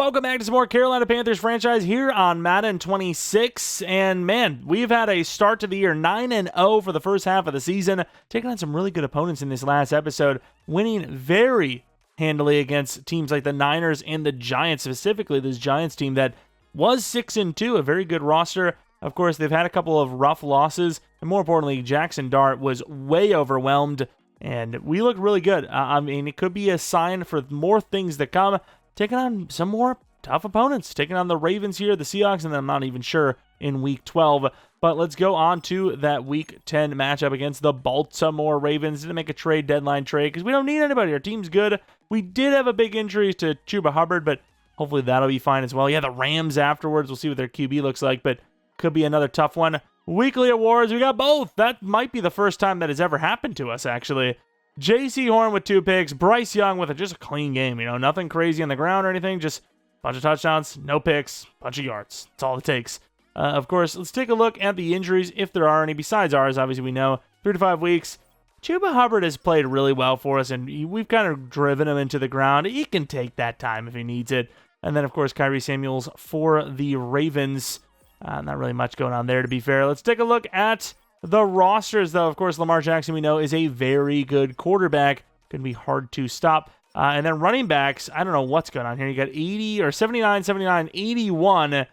Welcome back to some more Carolina Panthers franchise here on Madden 26. And man, we've had a start to the year 9-0 for the first half of the season, taking on some really good opponents in this last episode, winning very handily against teams like the Niners and the Giants, specifically this Giants team that was 6-2, a very good roster. Of course, they've had a couple of rough losses, and more importantly, Jackson Dart was way overwhelmed, and we looked really good. I mean, it could be a sign for more things to come. Taking on some more tough opponents, taking on the Ravens here, the Seahawks, and then I'm not even sure in Week 12. But let's go on to that Week 10 matchup against the Baltimore Ravens. Didn't make a deadline trade because we don't need anybody. Our team's good. We did have a big injury to Chuba Hubbard, but hopefully that'll be fine as well. Yeah, the Rams afterwards. We'll see what their QB looks like, but could be another tough one. Weekly awards, we got both. That might be the first time that has ever happened to us, actually. J.C. Horn with 2 picks, Bryce Young with just a clean game, nothing crazy on the ground or anything, just a bunch of touchdowns, no picks, bunch of yards. That's all it takes. Of course, let's take a look at the injuries, if there are any, besides ours. Obviously, we know 3 to 5 weeks. Chuba Hubbard has played really well for us, and we've kind of driven him into the ground. He can take that time if he needs it. And then, of course, Kyrie Samuels for the Ravens. Not really much going on there, to be fair. Let's take a look at the rosters, though. Of course, Lamar Jackson, we know, is a very good quarterback. Going to be hard to stop. And then running backs, I don't know what's going on here. You got 80 or 79, 79, 81.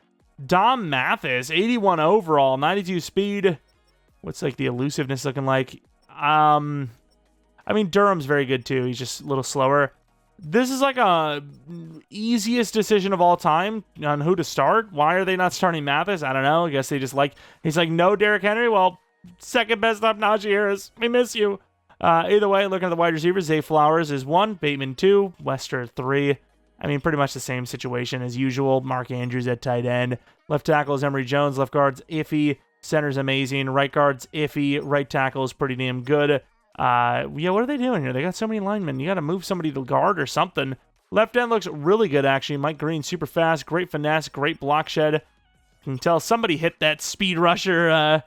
Dom Mathis, 81 overall, 92 speed. What's like the elusiveness looking like? I mean, Durham's very good too. He's just a little slower. This is like a easiest decision of all time on who to start. Why are they not starting Mathis? I don't know. I guess they just he's like, no Derrick Henry. Well, second best up, Najee Harris. We miss you. Either way, looking at the wide receivers, Zay Flowers is 1, Bateman 2, Wester 3. I mean, pretty much the same situation as usual. Mark Andrews at tight end. Left tackle is Emory Jones. Left guard's iffy. Center's amazing. Right guard's iffy. Right tackle is pretty damn good. Yeah, what are they doing here? They got so many linemen. You got to move somebody to guard or something. Left end looks really good, actually. Mike Green, super fast. Great finesse. Great block shed. You can tell somebody hit that speed rusher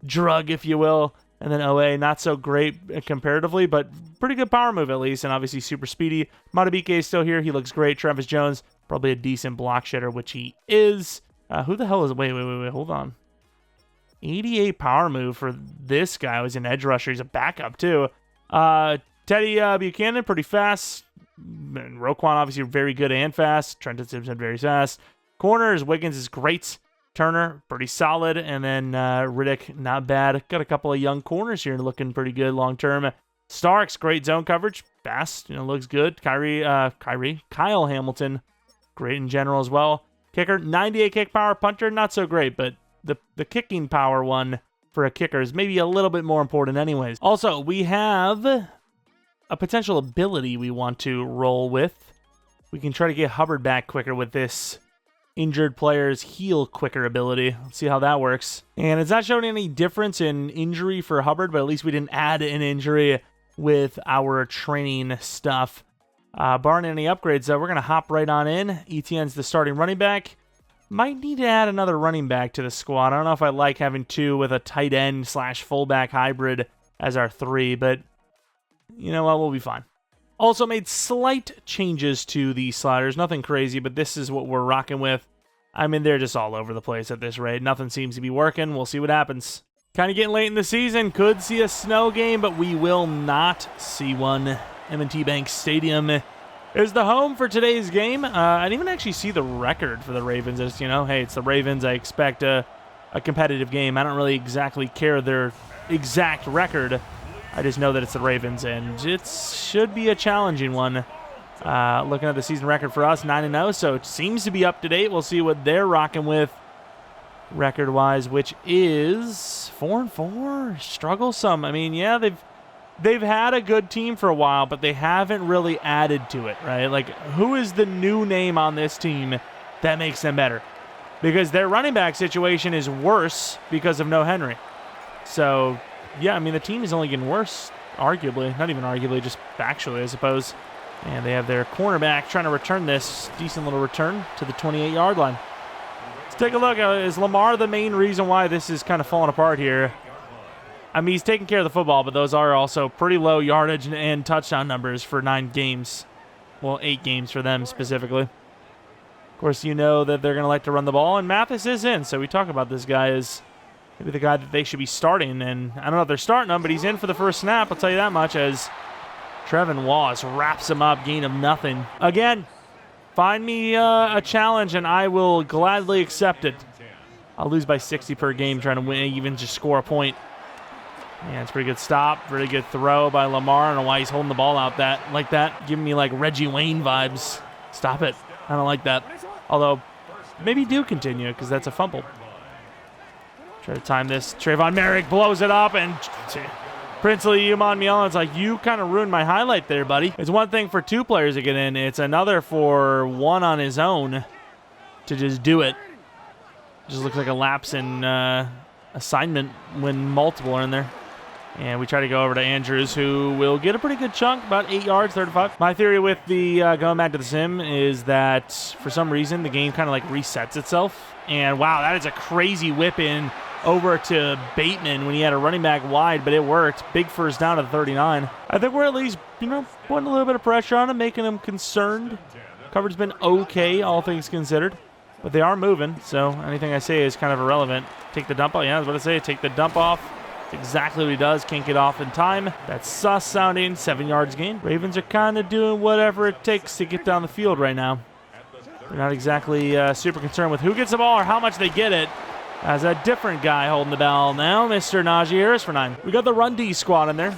drug, if you will. And then OA, not so great comparatively, but pretty good power move at least, and obviously super speedy. Matabike is still here. He looks great. Travis Jones, probably a decent block shedder, which he is. Who the hell is... Wait, hold on. 88 power move for this guy. Who's an edge rusher. He's a backup, too. Teddy Buchanan, pretty fast. And Roquan, obviously, very good and fast. Trenton Simpson, very fast. Corners, Wiggins is great. Turner, pretty solid. And then Riddick, not bad. Got a couple of young corners here looking pretty good long-term. Starks, great zone coverage. Fast, looks good. Kyle Hamilton, great in general as well. Kicker, 98 kick power. Punter, not so great, but the kicking power one for a kicker is maybe a little bit more important anyways. Also, we have a potential ability we want to roll with. We can try to get Hubbard back quicker with this injured player's heal quicker ability. Let's see how that works. And it's not showing any difference in injury for Hubbard, but at least we didn't add an injury with our training stuff. Barring any upgrades, though, we're going to hop right on in. Etienne's the starting running back. Might need to add another running back to the squad. I don't know if I like having 2 with a tight end / fullback hybrid as our 3, but you know what? We'll be fine. Also made slight changes to the sliders. Nothing crazy, but this is what we're rocking with. I mean, they're just all over the place at this rate. Nothing seems to be working. We'll see what happens. Kind of getting late in the season. Could see a snow game, but we will not see one. M&T Bank Stadium is the home for today's game. I didn't even actually see the record for the Ravens. It's, hey, it's the Ravens. I expect a competitive game. I don't really exactly care their exact record. I just know that it's the Ravens, and it should be a challenging one. Looking at the season record for us, 9-0, so it seems to be up to date. We'll see what they're rocking with record-wise, which is 4-4. Strugglesome. I mean, yeah, they've had a good team for a while, but they haven't really added to it, right? Like, who is the new name on this team that makes them better? Because their running back situation is worse because of no Henry. So, yeah, I mean, the team is only getting worse, arguably. Not even arguably, just factually, I suppose. And they have their cornerback trying to return this decent little return to the 28-yard line. Let's take a look. Is Lamar the main reason why this is kind of falling apart here? I mean, he's taking care of the football, but those are also pretty low yardage and touchdown numbers for 9 games. Well, 8 games for them specifically. Of course, you know that they're going to like to run the ball, and Mathis is in, so we talk about this guy as maybe the guy that they should be starting, and I don't know if they're starting him, but he's in for the first snap, I'll tell you that much, as Trevin Wallace wraps him up, gain of nothing. Again, find me a challenge, and I will gladly accept it. I'll lose by 60 per game trying to win, even just score a point. Yeah, it's a pretty good stop. Really good throw by Lamar. I don't know why he's holding the ball out like that. Giving me like Reggie Wayne vibes. Stop it. I don't like that. Although, maybe do continue because that's a fumble. Try to time this. Trayvon Merrick blows it up, and Princely Umon Mielen's like, you kind of ruined my highlight there, buddy. It's one thing for 2 players to get in. It's another for one on his own to just do it. Just looks like a lapse in assignment when multiple are in there. And we try to go over to Andrews, who will get a pretty good chunk, about 8 yards, 35. My theory with the going back to the sim is that for some reason the game kind of like resets itself. And wow, that is a crazy whip in over to Bateman when he had a running back wide, but it worked. Big first down to the 39. I think we're at least, putting a little bit of pressure on him, making him concerned. Coverage has been okay, all things considered. But they are moving, so anything I say is kind of irrelevant. Take the dump off. Yeah, I was about to say, take the dump off. That's exactly what he does. Can't get off in time. That's sus sounding. 7 yards gain. Ravens are kind of doing whatever it takes to get down the field right now. They're not exactly super concerned with who gets the ball or how much they get it. As a different guy holding the ball now, Mr. Najee Harris for 9. We got the run D squad in there,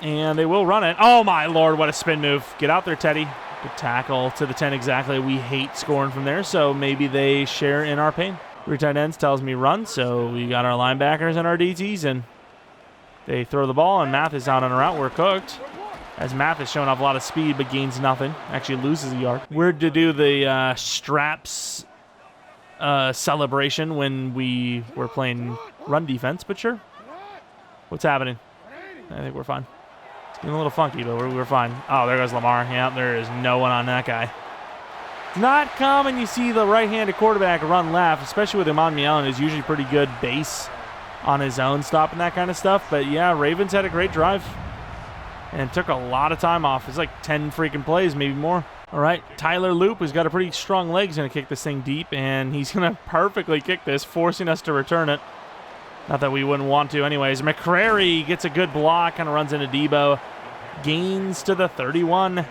and they will run it. Oh, my Lord, what a spin move. Get out there, Teddy. Good tackle to the 10 exactly. We hate scoring from there, so maybe they share in our pain. 3 tight ends tells me run, so we got our linebackers and our DTs, and they throw the ball, and Mathis out on a route. We're cooked. As Mathis showing off a lot of speed, but gains nothing. Actually loses a yard. Weird to do the straps celebration when we were playing run defense, but sure. What's happening? I think we're fine. It's getting a little funky, but we're fine. Oh, there goes Lamar. Yeah, there is no one on that guy. Not common you see the right-handed quarterback run left, especially with Umon Mielen, who's usually pretty good base on his own, stopping that kind of stuff. But yeah, Ravens had a great drive and took a lot of time off. It's like 10 freaking plays, maybe more. All right, Tyler Loop, who's got a pretty strong leg, is going to kick this thing deep, and he's going to perfectly kick this, forcing us to return it. Not that we wouldn't want to anyways. McCrary gets a good block, kind of runs into Debo. Gains to the 31.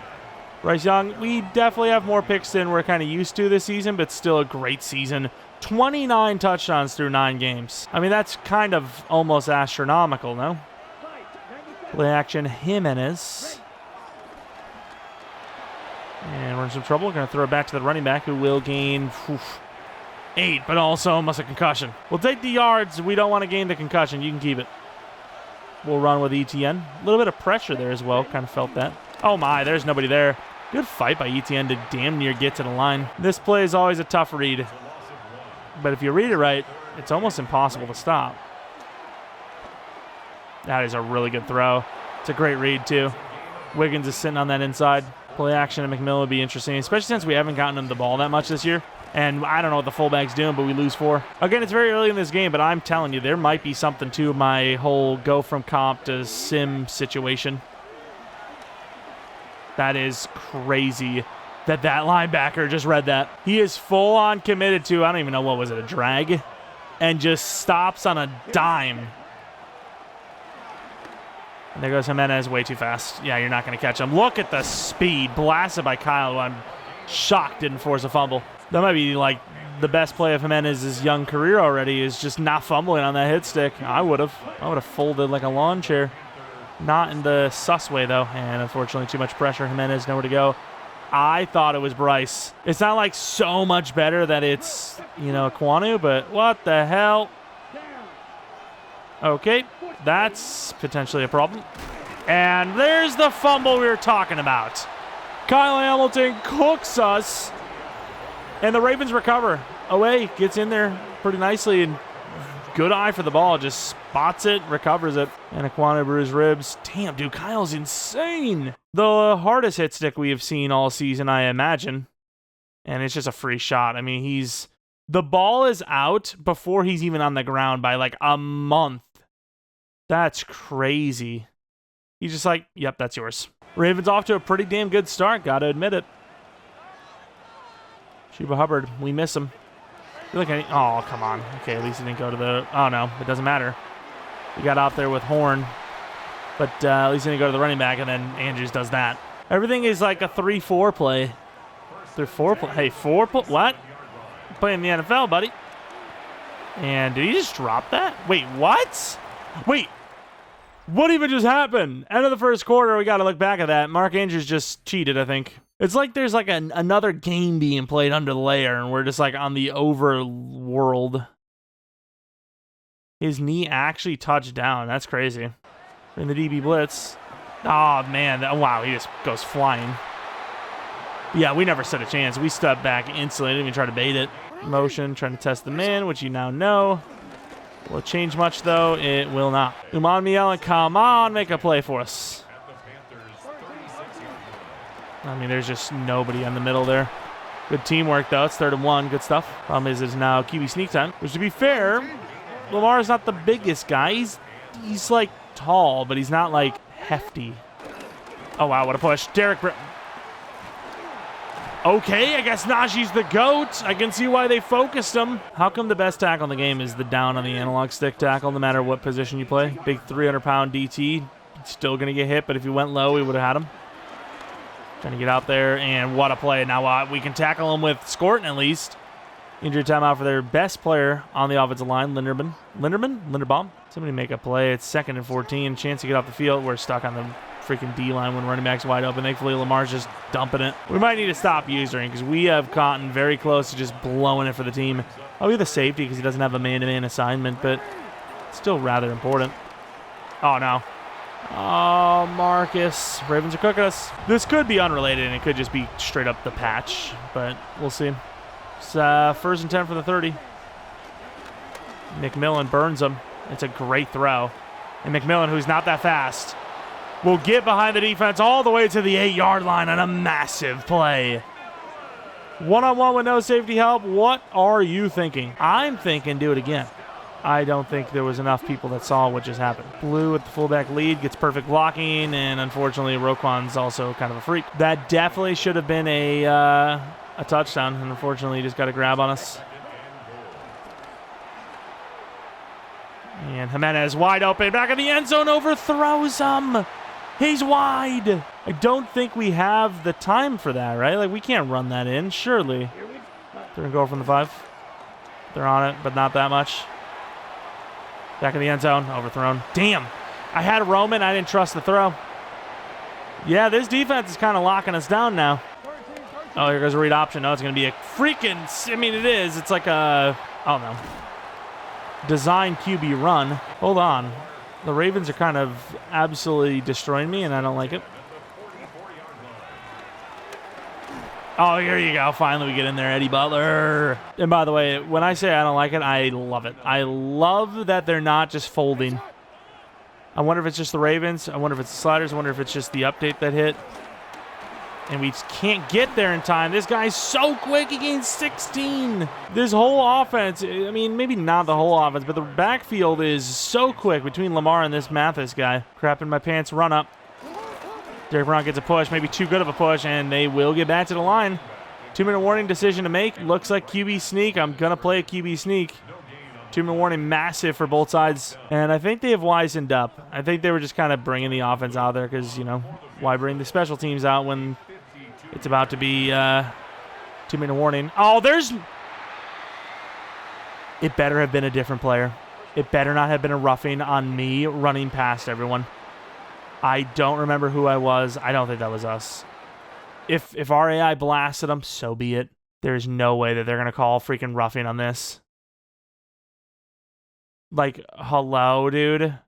Bryce Young, we definitely have more picks than we're kind of used to this season, but still a great season. 29 touchdowns through 9 games. I mean, that's kind of almost astronomical, no? Play action, Jimenez. And we're in some trouble. We're going to throw it back to the running back, who will gain 8, but also almost a concussion. We'll take the yards. We don't want to gain the concussion. You can keep it. We'll run with ETN. A little bit of pressure there as well. Kind of felt that. Oh, my. There's nobody there. Good fight by ETN to damn near get to the line. This play is always a tough read. But if you read it right, it's almost impossible to stop. That is a really good throw. It's a great read, too. Wiggins is sitting on that inside. Play action and McMillan would be interesting, especially since we haven't gotten him the ball that much this year. And I don't know what the fullback's doing, but we lose 4. Again, it's very early in this game, but I'm telling you, there might be something to my whole go from comp to sim situation. That is crazy that linebacker just read that. He is full on committed to, I don't even know, what was it, a drag? And just stops on a dime. And there goes Jimenez, way too fast. Yeah, you're not going to catch him. Look at the speed. Blasted by Kyle, who I'm shocked didn't force a fumble. That might be like the best play of Jimenez's young career already, is just not fumbling on that hit stick. I would have folded like a lawn chair. Not in the sus way, though. And unfortunately, too much pressure. Jimenez, nowhere to go. I thought it was Bryce. It's not like so much better that it's, Kwanu, but what the hell? Okay, that's potentially a problem. And there's the fumble we were talking about. Kyle Hamilton cooks us, and the Ravens recover. Away, gets in there pretty nicely, and good eye for the ball. Just spots it, recovers it. And Aquana bruised ribs. Damn, dude, Kyle's insane. The hardest hit stick we have seen all season, I imagine. And it's just a free shot. I mean, the ball is out before he's even on the ground by like a month. That's crazy. He's just like, yep, that's yours. Ravens off to a pretty damn good start, gotta admit it. Chuba Hubbard, we miss him. Oh, come on. Okay, at least he didn't go to the... Oh, no, it doesn't matter. We got out there with Horn, but at least he didn't go to the running back, and then Andrews does that. Everything is like a 3-4 play. 3-4 play. Hey, what? Playing the NFL, buddy. And did he just drop that? Wait, what? Wait. What even just happened? End of the first quarter, we got to look back at that. Mark Andrews just cheated, I think. It's like there's like another game being played under the layer, and we're just like on the overworld. His knee actually touched down. That's crazy. In the DB blitz. Oh, man. Wow, he just goes flying. Yeah, we never stood a chance. We stepped back instantly. Didn't even try to bait it. Motion, trying to test the man, which you now know. Will it change much, though? It will not. Uman Mielen, come on, make a play for us. I mean, there's just nobody in the middle there. Good teamwork, though. It's 3rd and 1. Good stuff. Problem is, it's now QB sneak time. Which, to be fair, Lamar's not the biggest guy. He's like, tall, but he's not, like, hefty. Oh, wow, what a push. Okay, I guess Najee's the GOAT. I can see why they focused him. How come the best tackle in the game is the down on the analog stick tackle, no matter what position you play? Big 300-pound DT, still going to get hit, but if he went low, we would have had him. Trying to get out there, and what a play. Now we can tackle him with Scorton at least. Injury timeout for their best player on the offensive line, Linderbaum. Somebody make a play. It's 2nd and 14. Chance to get off the field. We're stuck on the freaking D-line when running back's wide open. Thankfully, Lamar's just dumping it. We might need to stop using because we have gotten very close to just blowing it for the team. I'll be the safety because he doesn't have a man-to-man assignment, but still rather important. Oh, no. Oh, Marcus. Ravens are cooking us. This could be unrelated, and it could just be straight up the patch, but we'll see. It's 1st and 10 for the 30. McMillan burns him. It's a great throw. And McMillan, who's not that fast, will get behind the defense all the way to the 8-yard line on a massive play. One-on-one with no safety help. What are you thinking? I'm thinking do it again. I don't think there was enough people that saw what just happened. Blue with the fullback lead, gets perfect blocking, and unfortunately Roquan's also kind of a freak. That definitely should have been a touchdown, and unfortunately he just got a grab on us. And Jimenez wide open, back in the end zone, overthrows him. He's wide. I don't think we have the time for that, right? Like, we can't run that in, surely. They're going to go from the 5. They're on it, but not that much. Back in the end zone, overthrown. Damn. I had Roman. I didn't trust the throw. Yeah, this defense is kind of locking us down now. Oh, here goes a read option. No, it's going to be a freaking... I mean, it is. It's like a... I don't know. Design QB run. Hold on. The Ravens are kind of absolutely destroying me, and I don't like it. Oh, here you go. Finally, we get in there, Eddie Butler. And by the way, when I say I don't like it, I love it. I love that they're not just folding. I wonder if it's just the Ravens. I wonder if it's the sliders. I wonder if it's just the update that hit. And we just can't get there in time. This guy's so quick. He gains 16. This whole offense, I mean, maybe not the whole offense, but the backfield is so quick between Lamar and this Mathis guy. Crap in my pants, run up. Derek Brown gets a push, maybe too good of a push, and they will get back to the line. 2-minute warning decision to make. Looks like QB sneak. I'm going to play a QB sneak. 2-minute warning, massive for both sides. And I think they have wisened up. I think they were just kind of bringing the offense out there because, you know, why bring the special teams out when it's about to be 2-minute warning. Oh, there's... It better have been a different player. It better not have been a roughing on me running past everyone. I don't remember who I was. I don't think that was us. If our AI blasted them, so be it. There's no way that they're going to call freaking roughing on this. Like, hello, dude.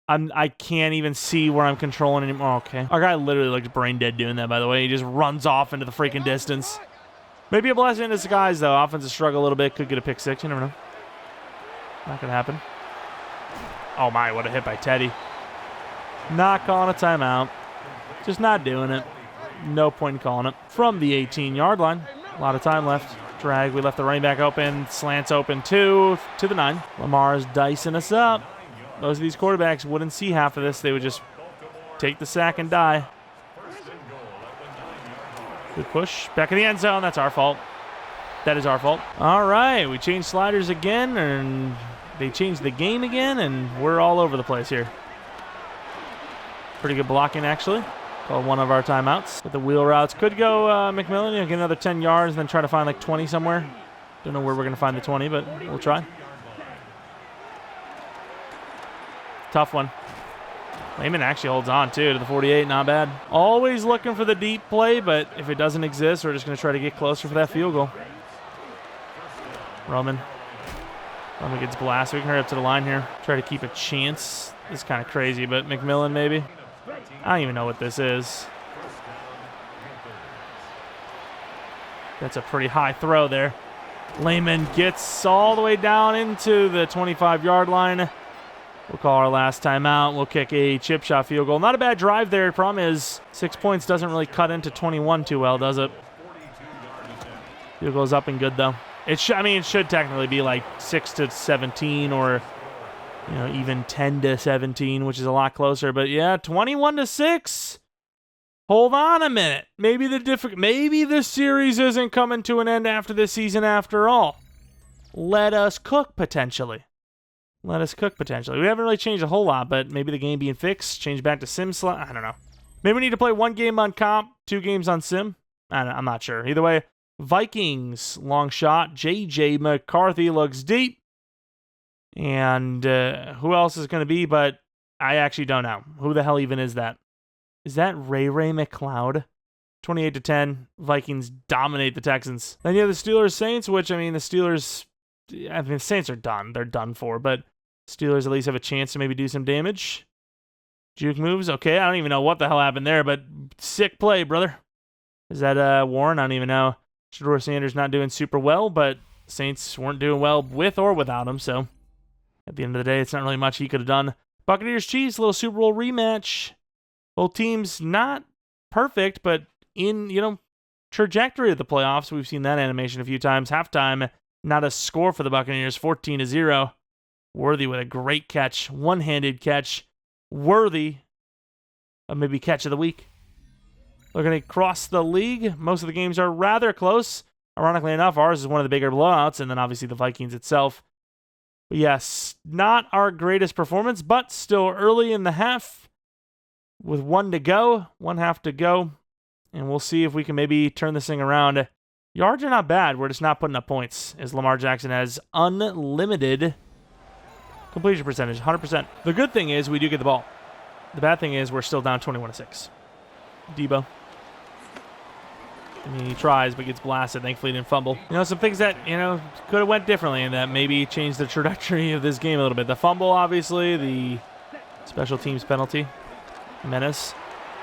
I can't even see where I'm controlling anymore. Oh, okay. Our guy literally looks brain dead doing that, by the way. He just runs off into the freaking distance. Maybe a blessing in disguise, though. Offensive struggle a little bit. Could get a pick six. You never know. Not going to happen. Oh, my. What a hit by Teddy. Not calling a timeout. Just not doing it. No point in calling it. From the 18-yard line. A lot of time left. Drag. We left the running back open. Slants open to the 9. Lamar's dicing us up. Most of these quarterbacks wouldn't see half of this. They would just take the sack and die. Good push. Back in the end zone. That's our fault. That is our fault. All right, we changed sliders again, and they changed the game again, and we're all over the place here. Pretty good blocking, actually. Called one of our timeouts. But the wheel routes could go McMillan. Get another 10 yards, and then try to find like 20 somewhere. Don't know where we're going to find the 20, but we'll try. Tough one. Lehman actually holds on, too, to the 48. Not bad. Always looking for the deep play, but if it doesn't exist, we're just going to try to get closer for that field goal. Roman gets blasted. We can hurry up to the line here. Try to keep a chance. This is kind of crazy, but McMillan maybe. I don't even know what this is. That's a pretty high throw there. Lehman gets all the way down into the 25-yard line. We'll call our last timeout. We'll kick a chip shot field goal. Not a bad drive there. Problem is 6 points doesn't really cut into 21 too well, does it? Field goal's up and good, though. It should technically be like 6-17 or even 10-17, which is a lot closer. But yeah, 21-6. Hold on a minute. Maybe the series isn't coming to an end after this season after all. Let us cook potentially. We haven't really changed a whole lot, but maybe the game being fixed, change back to sim slot. I don't know. Maybe we need to play 1 game on comp, 2 games on sim. I'm not sure. Either way, Vikings, long shot. J.J. McCarthy looks deep. And who else is going to be? But I actually don't know. Who the hell even is that? Is that Ray McLeod? 28-10. Vikings dominate the Texans. Then you have the Steelers-Saints, which, the Steelers... the Saints are done. They're done for. But Steelers at least have a chance to maybe do some damage. Juke moves. Okay, I don't even know what the hell happened there, but sick play, brother. Is that Warren? I don't even know. Shedeur Sanders not doing super well, but Saints weren't doing well with or without him, so at the end of the day, it's not really much he could have done. Buccaneers Chiefs, little Super Bowl rematch. Both teams not perfect, but in, trajectory of the playoffs. We've seen that animation a few times. Halftime, not a score for the Buccaneers, 14-0. Worthy with a great catch, one-handed catch. Worthy of maybe catch of the week. Looking across the league, most of the games are rather close. Ironically enough, ours is one of the bigger blowouts, and then obviously the Vikings itself. But yes, not our greatest performance, but still early in the half with 1 half to go, and we'll see if we can maybe turn this thing around. Yards are not bad. We're just not putting up points, as Lamar Jackson has unlimited completion percentage, 100%. The good thing is we do get the ball. The bad thing is we're still down 21-6. Debo. He tries, but gets blasted. Thankfully, he didn't fumble. Some things that, could have went differently and that maybe changed the trajectory of this game a little bit. The fumble, obviously. The special teams penalty. Jimenez.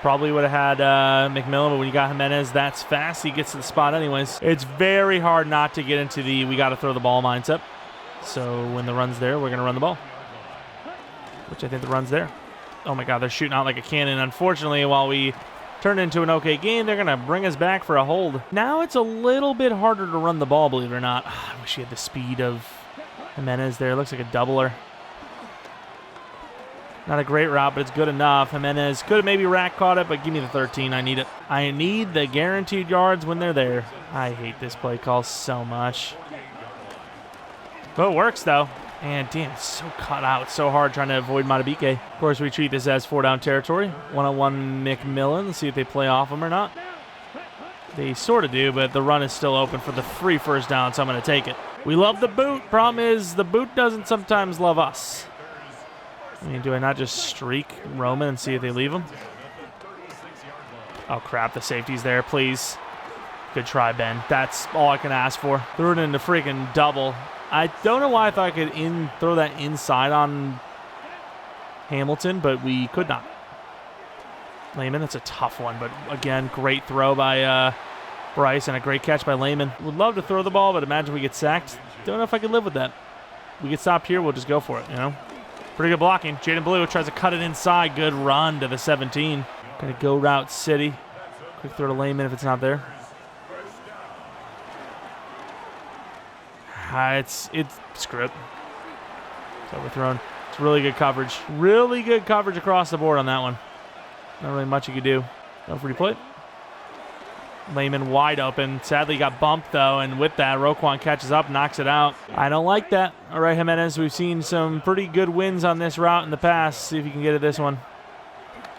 Probably would have had McMillan, but when you got Jimenez, that's fast. He gets to the spot anyways. It's very hard not to get into the we got to throw the ball mindset. So when the run's there, we're going to run the ball. Which I think the run's there. Oh my God, they're shooting out like a cannon. Unfortunately, while we turn into an okay game, they're going to bring us back for a hold. Now it's a little bit harder to run the ball, believe it or not. I wish he had the speed of Jimenez there. Looks like a doubler. Not a great route, but it's good enough. Jimenez could have maybe rack caught it, but give me the 13. I need it. I need the guaranteed yards when they're there. I hate this play call so much. But it works, though. And damn, it's so cut out. So hard trying to avoid Matabike. Of course, we treat this as 4-down territory. 1-on-1 McMillan. Let's see if they play off him or not. They sort of do, but the run is still open for the free first down, so I'm going to take it. We love the boot. Problem is, the boot doesn't sometimes love us. Do I not just streak Roman and see if they leave him? Oh, crap. The safety's there. Please. Good try, Ben. That's all I can ask for. Threw it into freaking double. I don't know why I thought I could throw that inside on Hamilton, but we could not. Lehman, that's a tough one, but again, great throw by Bryce and a great catch by Lehman. Would love to throw the ball, but imagine we get sacked. Don't know if I could live with that. We get stopped here, we'll just go for it, Pretty good blocking. Jaden Blue tries to cut it inside. Good run to the 17. Going to go route city. Quick throw to Lehman if it's not there. It's screw it. It's overthrown. It's really good coverage. Really good coverage across the board on that one. Not really much you could do. No free play. Layman wide open. Sadly got bumped, though, and with that, Roquan catches up, knocks it out. I don't like that. All right, Jimenez, we've seen some pretty good wins on this route in the past. See if you can get at this one.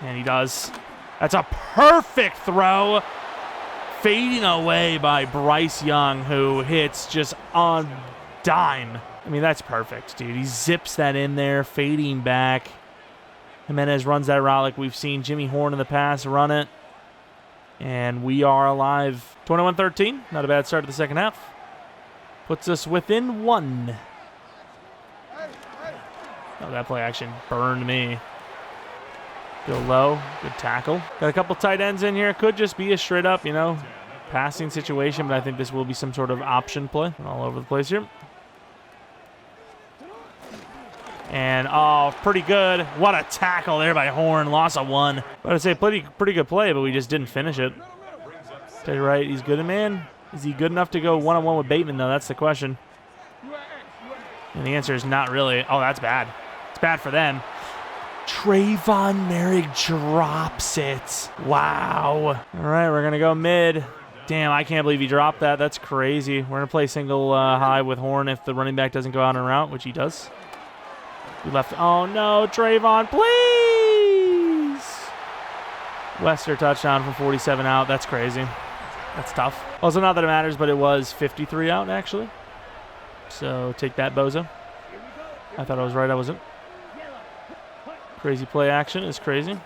And he does. That's a perfect throw. Fading away by Bryce Young, who hits just on dime. I mean, that's perfect, dude. He zips that in there, fading back. Jimenez runs that route like we've seen Jimmy Horn in the past run it. And we are alive. 21-13. Not a bad start to the second half. Puts us within 1. Oh, that play action burned me. Go low. Good tackle. Got a couple tight ends in here. Could just be a straight up, passing situation, but I think this will be some sort of option play. All over the place here. And, pretty good. What a tackle there by Horn. Loss of 1. I'd say pretty good play, but we just didn't finish it. Tell you right, he's good, man. Is he good enough to go one-on-one with Bateman, though? That's the question. And the answer is not really. Oh, that's bad. It's bad for them. Trayvon Merrick drops it. Wow. All right, we're going to go mid. Damn, I can't believe he dropped that. That's crazy. We're going to play single high with Horn if the running back doesn't go out en route, which he does. We left. Oh, no. Trayvon, please. Wester touchdown from 47 out. That's crazy. That's tough. Also, not that it matters, but it was 53 out, actually. So take that, Bozo. I thought I was right. I wasn't. Crazy play action is crazy.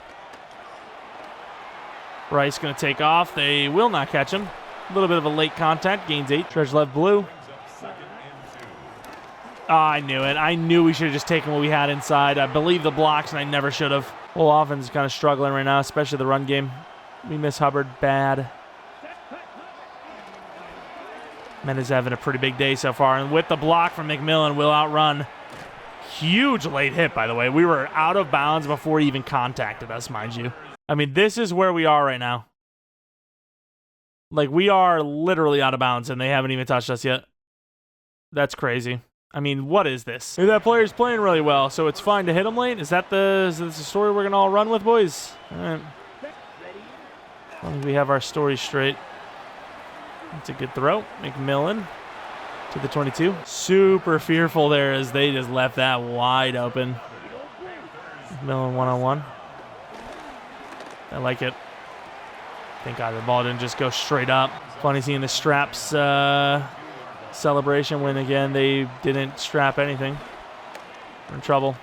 Bryce going to take off. They will not catch him. A little bit of a late contact. Gains 8. Treasure left blue. Oh, I knew it. I knew we should have just taken what we had inside. I believe the blocks, and I never should have. Whole offense is kind of struggling right now, especially the run game. We miss Hubbard bad. Mendes having a pretty big day so far. And with the block from McMillan, will outrun. Huge late hit, by the way. We were out of bounds before he even contacted us, mind you. I mean, this is where we are right now. Like, we are literally out of bounds, and they haven't even touched us yet. That's crazy. I mean, what is this? Maybe that player's playing really well, so it's fine to hit him late? Is this the story we're going to all run with, boys? All right. As long as we have our story straight. That's a good throw. McMillan to the 22. Super fearful there as they just left that wide open. McMillan one-on-one. I like it. Thank God the ball didn't just go straight up. Funny seeing the straps celebration when, again, they didn't strap anything. We're in trouble.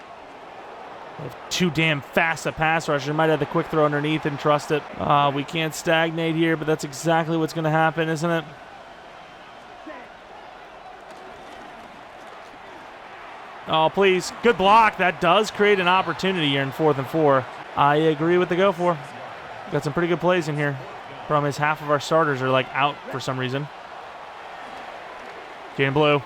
We have too damn fast a pass rusher. Might have the quick throw underneath and trust it. We can't stagnate here, but that's exactly what's going to happen, isn't it? Oh, please. Good block. That does create an opportunity here in 4th and 4. I agree with the go for. Got some pretty good plays in here. Problem is half of our starters are, out for some reason. Jaden Blue.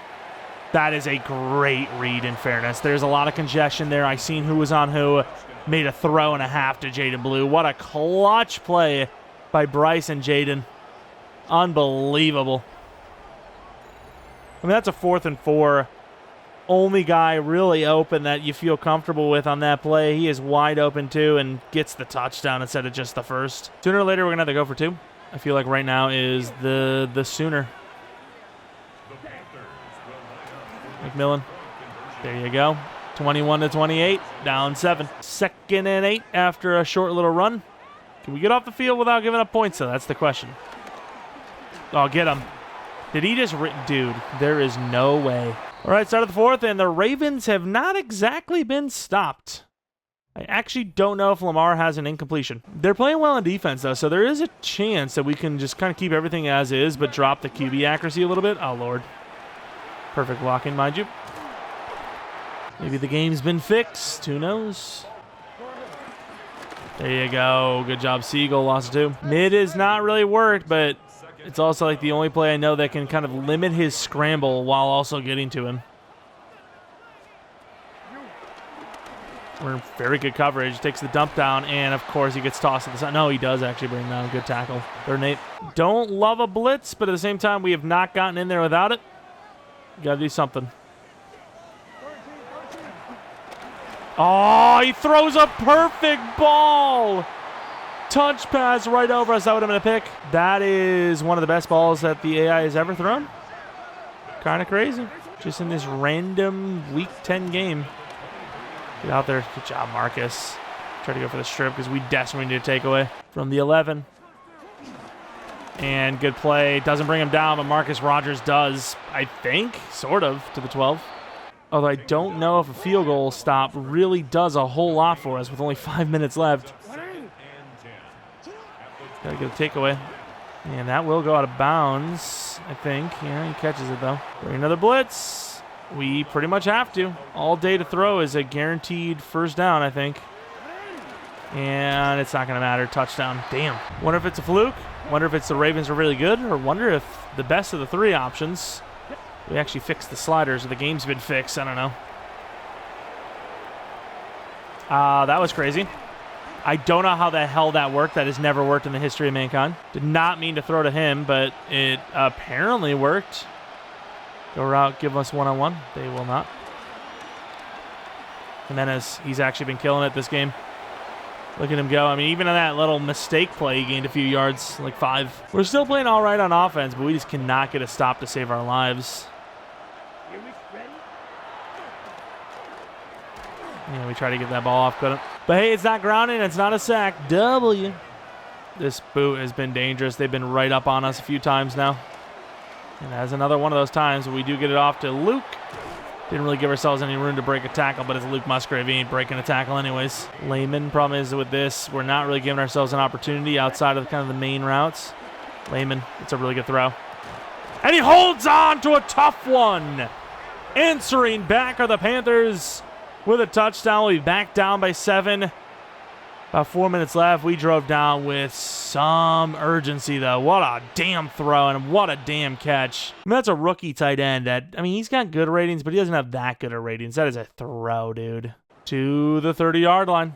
That is a great read, in fairness. There's a lot of congestion there. I seen who was on who. Made a throw and a half to Jaden Blue. What a clutch play by Bryce and Jaden. Unbelievable. I mean, that's a 4th and 4. Only guy really open that you feel comfortable with on that play. He is wide open, too, and gets the touchdown instead of just the first. Sooner or later, we're going to have to go for 2. I feel like right now is the sooner. McMillan. There you go. 21-28. Down 7. 2nd and 8 after a short little run. Can we get off the field without giving up points, though? That's the question. Oh, get him. Did he just... Dude, there is no way. All right, start of the 4th, and the Ravens have not exactly been stopped. I actually don't know if Lamar has an incompletion. They're playing well on defense, though, so there is a chance that we can just kind of keep everything as is, but drop the QB accuracy a little bit. Oh, Lord. Perfect blocking, mind you. Maybe the game's been fixed. Who knows? There you go. Good job, Siegel. Lost 2. Mid has not really worked, but it's also like the only play I know that can kind of limit his scramble while also getting to him. We're in very good coverage. Takes the dump down, and of course he gets tossed at the side. No, he does actually bring down. Good tackle. 3rd and 8. Don't love a blitz, but at the same time, we have not gotten in there without it. Got to do something. Oh, he throws a perfect ball touch pass right over us. That would have been a pick. That is one of the best balls that the AI has ever thrown. Kind of crazy. Just in this random Week 10 game. Get out there. Good job, Marcus. Try to go for the strip because we desperately need a takeaway from the 11. And good play. Doesn't bring him down, but Marcus Rogers does, I think, sort of, to the 12. Although I don't know if a field goal stop really does a whole lot for us with only 5 minutes left. Gotta get a takeaway. And that will go out of bounds, I think. Yeah, he catches it, though. Bring another blitz. We pretty much have to. All day to throw is a guaranteed first down, I think. And it's not going to matter. Touchdown. Damn. Wonder if it's a fluke. Wonder if it's the Ravens are really good. Or wonder if the best of the three options... We actually fixed the sliders, or the game's been fixed. I don't know. That was crazy. I don't know how the hell that worked. That has never worked in the history of mankind. Did not mean to throw to him, but it apparently worked. Go route, give us one-on-one. They will not. Jimenez, he's actually been killing it this game. Look at him go. I mean, even on that little mistake play, he gained a few yards, like 5. We're still playing all right on offense, but we just cannot get a stop to save our lives. Yeah, we try to get that ball off, couldn't. But hey, it's not grounding. It's not a sack. W. This boot has been dangerous. They've been right up on us a few times now. And that's another one of those times where we do get it off to Luke. Didn't really give ourselves any room to break a tackle, but it's Luke Musgrave. He ain't breaking a tackle anyways. Lehman, problem is with this, we're not really giving ourselves an opportunity outside of kind of the main routes. Lehman, it's a really good throw. And he holds on to a tough one. Answering back are the Panthers with a touchdown. We'll be back down by 7. About 4 minutes left. We drove down with some urgency, though. What a damn throw and what a damn catch. I mean, that's a rookie tight end. He's got good ratings, but he doesn't have that good of ratings. That is a throw, dude. To the 30-yard line.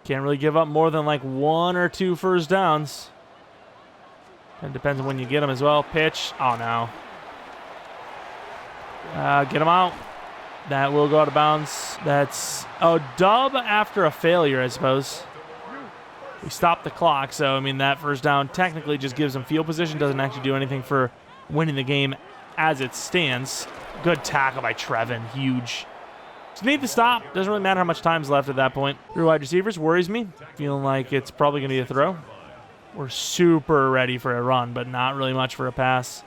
Can't really give up more than like 1 or 2 first downs. It depends on when you get them as well. Pitch. Oh, no. Get him out. That will go out of bounds. That's a dub after a failure, I suppose. We stopped the clock, so, I mean, that first down technically just gives them field position. Doesn't actually do anything for winning the game as it stands. Good tackle by Trevin. Huge. Just need to stop. Doesn't really matter how much time's left at that point. 3 wide receivers worries me. Feeling like it's probably going to be a throw. We're super ready for a run, but not really much for a pass.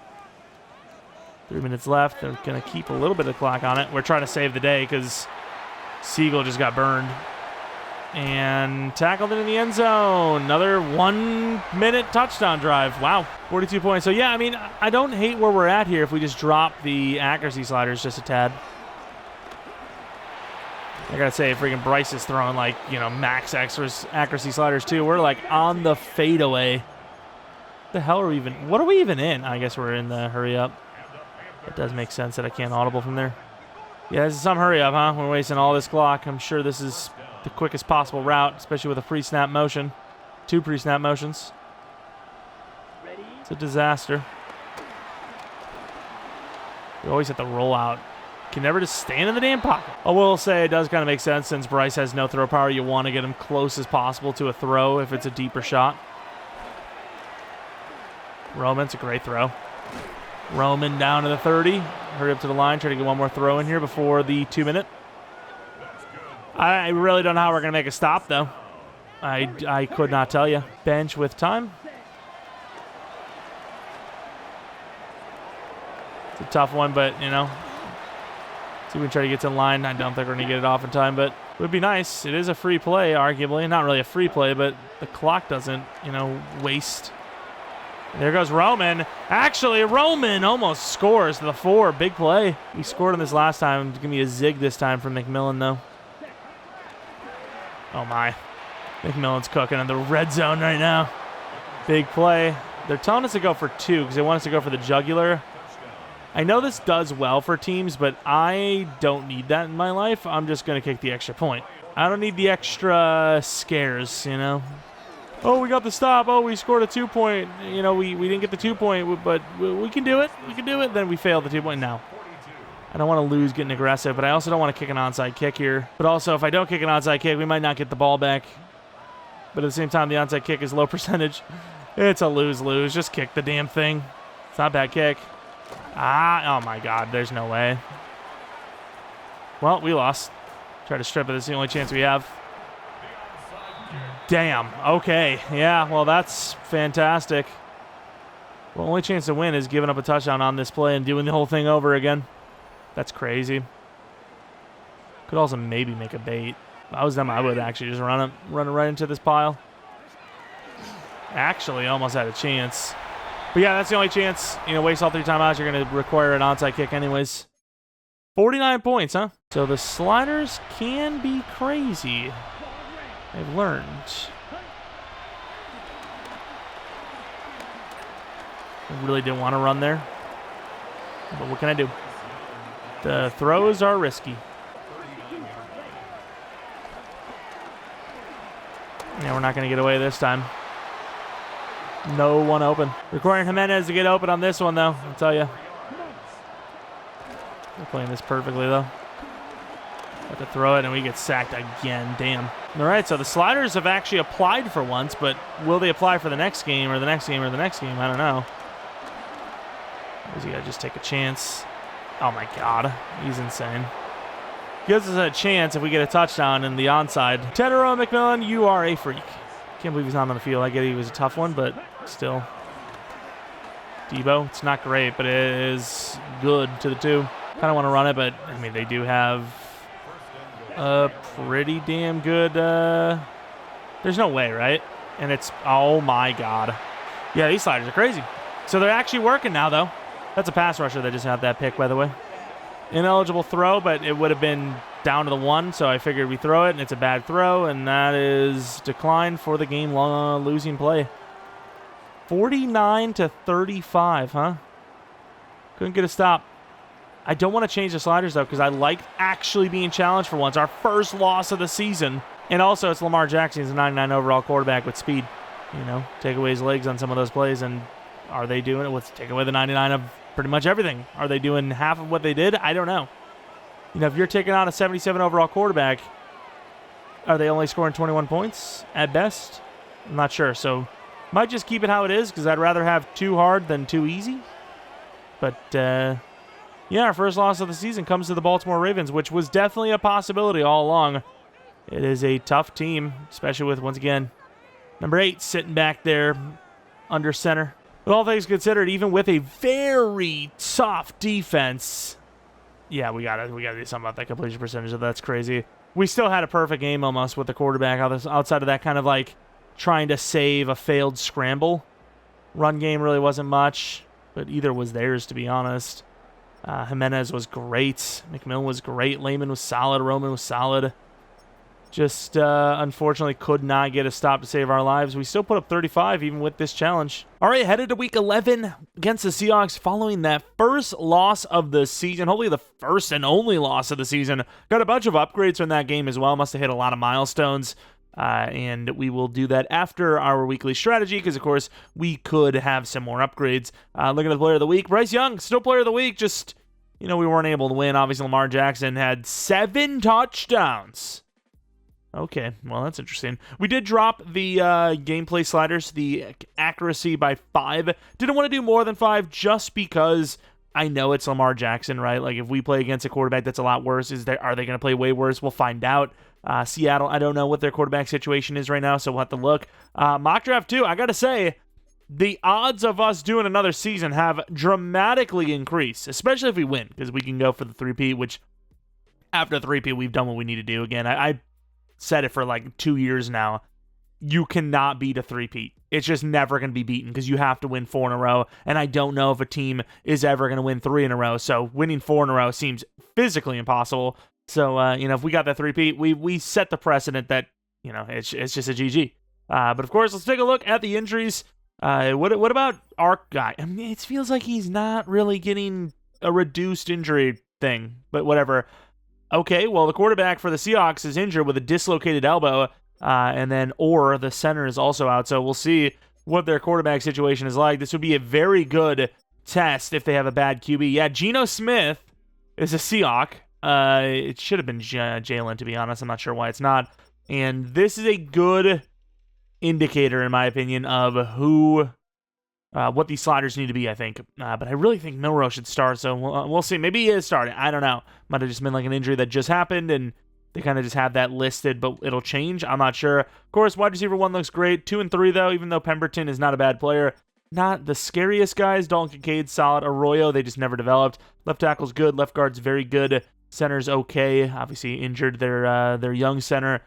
3 minutes left. They're going to keep a little bit of the clock on it. We're trying to save the day because Siegel just got burned. And tackled it in the end zone. Another 1-minute touchdown drive. Wow, 42 points. So, yeah, I mean, I don't hate where we're at here if we just drop the accuracy sliders just a tad. I got to say, freaking Bryce is throwing, like, you know, max accuracy sliders, too. We're, like, on the fadeaway. What the hell are we even... What are we even in? I guess we're in the hurry up. It does make sense that I can't audible from there. Yeah, this is some hurry up, huh? We're wasting all this clock. I'm sure this is the quickest possible route, especially with a pre-snap motion. 2 pre-snap motions. It's a disaster. We always have to roll out. Can never just stand in the damn pocket. I will say it does kind of make sense since Bryce has no throw power. You want to get him close as possible to a throw if it's a deeper shot. Roman's a great throw. Roman down to the 30. Hurry up to the line. Try to get one more throw in here before the 2-minute. I really don't know how we're going to make a stop, though. I could not tell you. Bench with time. It's a tough one, but, you know. See if we can try to get to the line. I don't think we're going to get it off in time, but it would be nice. It is a free play, arguably. Not really a free play, but the clock doesn't, you know, waste. There goes Roman. Actually, Roman almost scores to the 4. Big play. We scored on this last time. It's going to be a zig this time from McMillan, though. Oh, my. McMillan's cooking in the red zone right now. Big play. They're telling us to go for 2 because they want us to go for the jugular. I know this does well for teams, but I don't need that in my life. I'm just going to kick the extra point. I don't need the extra scares, you know. Oh, we got the stop. Oh, we scored a 2-point. You know, we didn't get the 2-point, but we can do it. We can do it. Then we failed the 2-point now. I don't want to lose getting aggressive, but I also don't want to kick an onside kick here. But also, if I don't kick an onside kick, we might not get the ball back. but at the same time, the onside kick is low percentage. It's a lose-lose. Just kick the damn thing. It's not a bad kick. Oh my God, there's no way. Well, we lost. Try to strip it. That's the only chance we have. Damn. Okay. Yeah, well, that's fantastic. Well, only chance to win is giving up a touchdown on this play and doing the whole thing over again. That's crazy. Could also maybe make a bait. If I was them, I would actually just run it right into this pile. Actually, almost had a chance. But yeah, that's the only chance. You know, waste all 3 timeouts, you're going to require an onside kick anyways. 49 points, huh? So the sliders can be crazy. I've learned. I really didn't want to run there. But what can I do? The throws are risky. Yeah, we're not going to get away this time. No one open. Requiring Jimenez to get open on this one, though, I'll tell you. We're playing this perfectly, though. Have to throw it, and we get sacked again. Damn. All right, so the sliders have actually applied for once, but will they apply for the next game or the next game or the next game? I don't know. Is he got to just take a chance? Oh, my God. He's insane. Gives us a chance if we get a touchdown in the onside. Jeromepkr, you are a freak. Can't believe he's not on the field. I get he was a tough one, but still. Debo, it's not great, but it is good to the 2. Kind of want to run it, but, I mean, they do have a pretty damn good... there's no way, right? And it's... Oh, my God. Yeah, these sliders are crazy. So they're actually working now, though. That's a pass rusher that just had that pick, by the way. Ineligible throw, but it would have been down to the 1, so I figured we throw it, and it's a bad throw, and that is decline for the game losing play. 49-35, huh? Couldn't get a stop. I don't want to change the sliders, though, because I like actually being challenged for once. Our first loss of the season. And also, it's Lamar Jackson. He's a 99 overall quarterback with speed. You know, take away his legs on some of those plays, and are they doing it? Let's take away the 99 of pretty much everything. Are they doing half of what they did? I don't know. You know, if you're taking on a 77 overall quarterback, are they only scoring 21 points at best? I'm not sure. So, might just keep it how it is because I'd rather have too hard than too easy. But, yeah, our first loss of the season comes to the Baltimore Ravens, which was definitely a possibility all along. It is a tough team, especially with, once again, number 8 sitting back there under center. With all things considered, even with a very soft defense, yeah, we gotta do something about that completion percentage. That's crazy. We still had a perfect game almost with the quarterback outside of that kind of like trying to save a failed scramble. Run game really wasn't much, but either was theirs, to be honest. Jimenez was great. McMillan was great. Lehman was solid. Roman was solid. Just, unfortunately, could not get a stop to save our lives. We still put up 35 even with this challenge. All right, headed to Week 11 against the Seahawks following that first loss of the season. Hopefully the first and only loss of the season. Got a bunch of upgrades from that game as well. Must have hit a lot of milestones. And we will do that after our weekly strategy because, of course, we could have some more upgrades. Looking at the player of the week, Bryce Young, still player of the week. Just, you know, we weren't able to win. Obviously, Lamar Jackson had 7 touchdowns. Okay, well, that's interesting. We did drop the gameplay sliders, the accuracy by 5. Didn't want to do more than 5 just because I know it's Lamar Jackson, right? Like, if we play against a quarterback that's a lot worse, are they going to play way worse? We'll find out. Seattle, I don't know what their quarterback situation is right now, so we'll have to look. Mock draft, too, I got to say, the odds of us doing another season have dramatically increased, especially if we win, because we can go for the 3-peat, which after the 3-peat, we've done what we need to do. Again, I said it for like 2 years now. You cannot beat a 3-peat. It's just never going to be beaten because you have to win 4 in a row. And I don't know if a team is ever going to win 3 in a row. So winning 4 in a row seems physically impossible. So, you know, if we got that 3-peat, we set the precedent that, you know, it's just a GG. But of course, let's take a look at the injuries. What about our guy? I mean, it feels like he's not really getting a reduced injury thing, but whatever. Okay, well, the quarterback for the Seahawks is injured with a dislocated elbow, and then the center is also out, so we'll see what their quarterback situation is like. This would be a very good test if they have a bad QB. Yeah, Geno Smith is a Seahawk. It should have been Jalen, to be honest. I'm not sure why it's not. And this is a good indicator, in my opinion, of who, what these sliders need to be, I think. But I really think Milroe should start, so we'll see. Maybe he is starting. I don't know. Might have just been like an injury that just happened, and they kind of just have that listed, but it'll change. I'm not sure. Of course, wide receiver 1 looks great. 2 and 3, though, even though Pemberton is not a bad player. Not the scariest guys. Dalton Kincaid, solid. Arroyo, they just never developed. Left tackle's good. Left guard's very good. Center's okay. Obviously injured their young center.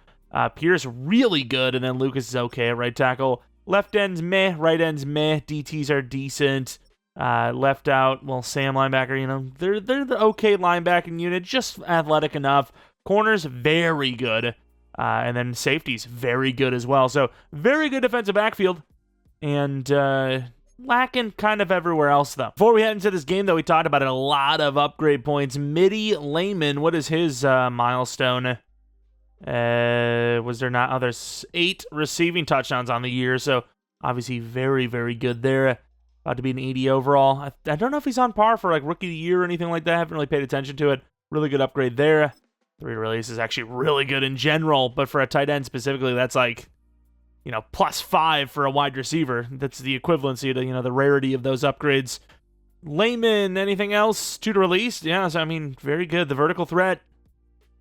Pierce, really good. And then Lucas is okay at right tackle. Left end's meh. Right end's meh. DTs are decent. Left out, well, Sam linebacker, you know, they're the okay linebacking unit. Just athletic enough. Corners, very good. And then safeties, very good as well. So, very good defensive backfield. And lacking kind of everywhere else, though. Before we head into this game, though, we talked about it, a lot of upgrade points. Midi Layman, what is his milestone? Was there not? Oh, there's 8 receiving touchdowns on the year. So, obviously, very, very good there. About to be an 80 overall. I don't know if he's on par for, like, rookie of the year or anything like that. I haven't really paid attention to it. Really good upgrade there. 3 release is actually really good in general, but for a tight end specifically, that's like, you know, +5 for a wide receiver. That's the equivalency to, you know, the rarity of those upgrades. Layman, anything else? 2 to release? Yeah, so, I mean, very good. The vertical threat,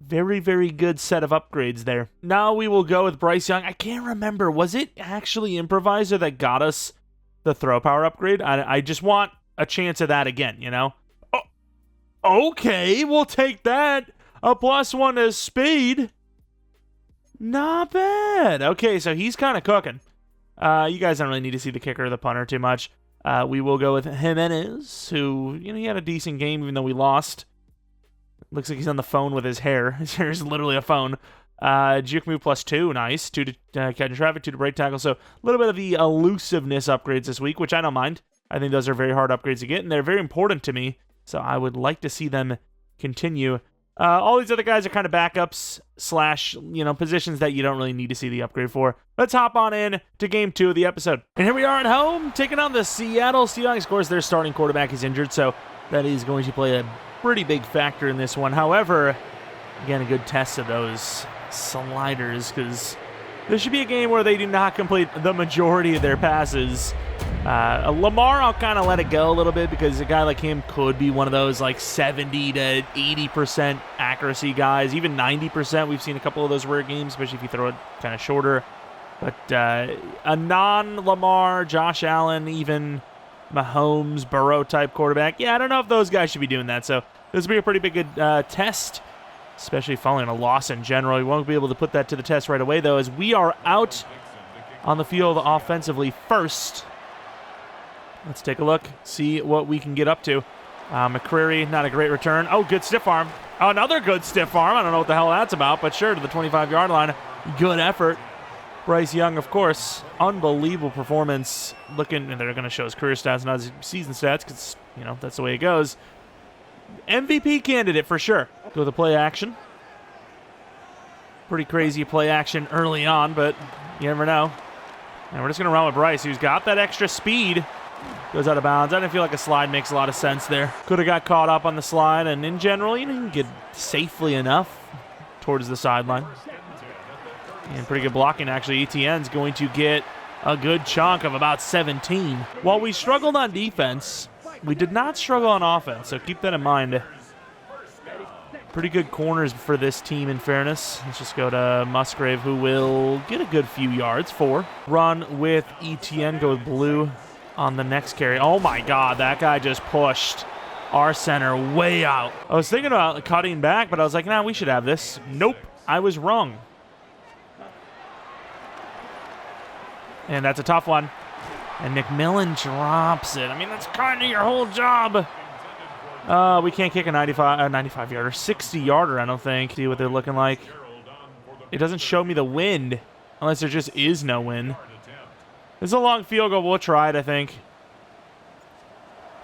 very, very good set of upgrades there. Now we will go with Bryce Young. I can't remember. Was it actually Improviser that got us the throw power upgrade? I just want a chance of that again, you know? Oh, okay, we'll take that. A +1 to speed. Not bad. Okay, so he's kind of cooking. You guys don't really need to see the kicker or the punter too much. We will go with Jimenez, who, you know, he had a decent game even though we lost. Looks like he's on the phone with his hair. His hair is literally a phone. Juke move +2, nice. 2 to catch in traffic, 2 to break tackle. So a little bit of the elusiveness upgrades this week, which I don't mind. I think those are very hard upgrades to get, and they're very important to me. So I would like to see them continue. All these other guys are kind of backups / you know, positions that you don't really need to see the upgrade for. Let's hop on in to game 2 of the episode. And here we are at home, taking on the Seattle Seahawks. Of course, their starting quarterback is injured, so that is going to play a pretty big factor in this one. However, again, a good test of those sliders, because this should be a game where they do not complete the majority of their passes. Lamar, I'll kind of let it go a little bit because a guy like him could be one of those like 70 to 80% accuracy guys, even 90%. We've seen a couple of those rare games, especially if you throw it kind of shorter. But a non-Lamar, Josh Allen, even Mahomes, Burrow type quarterback, yeah, I don't know if those guys should be doing that. So this will be a pretty big good test, especially following a loss in general. We won't be able to put that to the test right away, though, as we are out on the field offensively first. Let's take a look, see what we can get up to. McCreary, not a great return. Oh, good stiff arm. Another good stiff arm. I don't know what the hell that's about, but sure, to the 25-yard line. Good effort. Bryce Young, of course, unbelievable performance. Looking, and they're going to show his career stats, not his season stats, because, you know, that's the way it goes. MVP candidate for sure. Go to play action. Pretty crazy play action early on, but you never know. And we're just going to run with Bryce, who's got that extra speed. Goes out of bounds. I didn't feel like a slide makes a lot of sense there. Could have got caught up on the slide, and in general, you know, you can get safely enough towards the sideline. And pretty good blocking, actually. ETN's going to get a good chunk of about 17. While we struggled on defense, we did not struggle on offense, so keep that in mind. Pretty good corners for this team, in fairness. Let's just go to Musgrave, who will get a good few yards. 4. Run with ETN, go with Blue on the next carry. Oh my God, that guy just pushed our center way out. I was thinking about cutting back, but I was like, nah, we should have this. Nope, I was wrong. And that's a tough one. And McMillan drops it. I mean, that's kind of your whole job. We can't kick a 95-yarder, 60-yarder, I don't think. See what they're looking like. It doesn't show me the wind, unless there just is no wind. This is a long field goal. We'll try it, I think.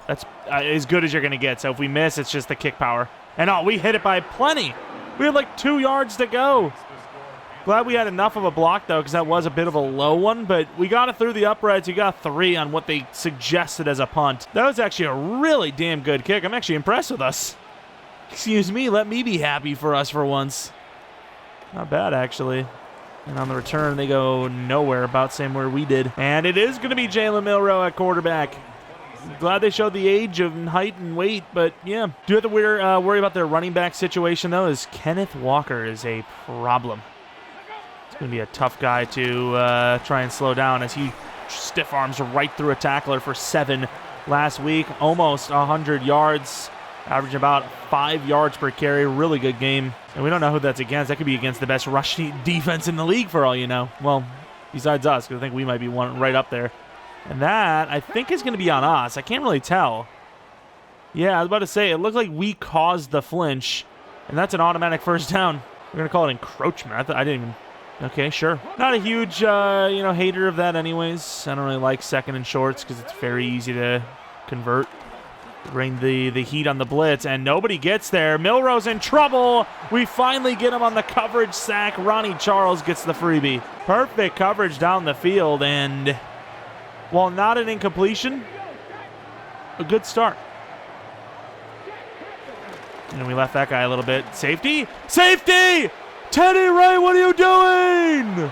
That's as good as you're going to get. So if we miss, it's just the kick power. And oh, we hit it by plenty. We had like 2 yards to go. Glad we had enough of a block, though, because that was a bit of a low one. But we got it through the uprights. We got 3 on what they suggested as a punt. That was actually a really damn good kick. I'm actually impressed with us. Excuse me, let me be happy for us for once. Not bad, actually. And on the return, they go nowhere, about same where we did. And it is going to be Jalen Milroe at quarterback. Glad they showed the age of height and weight, but yeah. Do have to worry about their running back situation, though, as Kenneth Walker is a problem. It's going to be a tough guy to try and slow down as he stiff arms right through a tackler for 7 last week. Almost 100 yards, averaging about 5 yards per carry. Really good game. And we don't know who that's against. That could be against the best rush defense in the league for all you know. Well, besides us, because I think we might be one right up there. And that, I think, is going to be on us. I can't really tell. Yeah, I was about to say, it looked like we caused the flinch, and that's an automatic first down. We're going to call it encroachment. I didn't even... Okay, sure. Not a huge, hater of that anyways. I don't really like second and shorts because it's very easy to convert. Bring the heat on the blitz, and nobody gets there. Milroe's in trouble. We finally get him on the coverage sack. Ronnie Charles gets the freebie. Perfect coverage down the field, and... while not an incompletion, a good start. And we left that guy a little bit. Safety? Safety! Teddy Ray, what are you doing?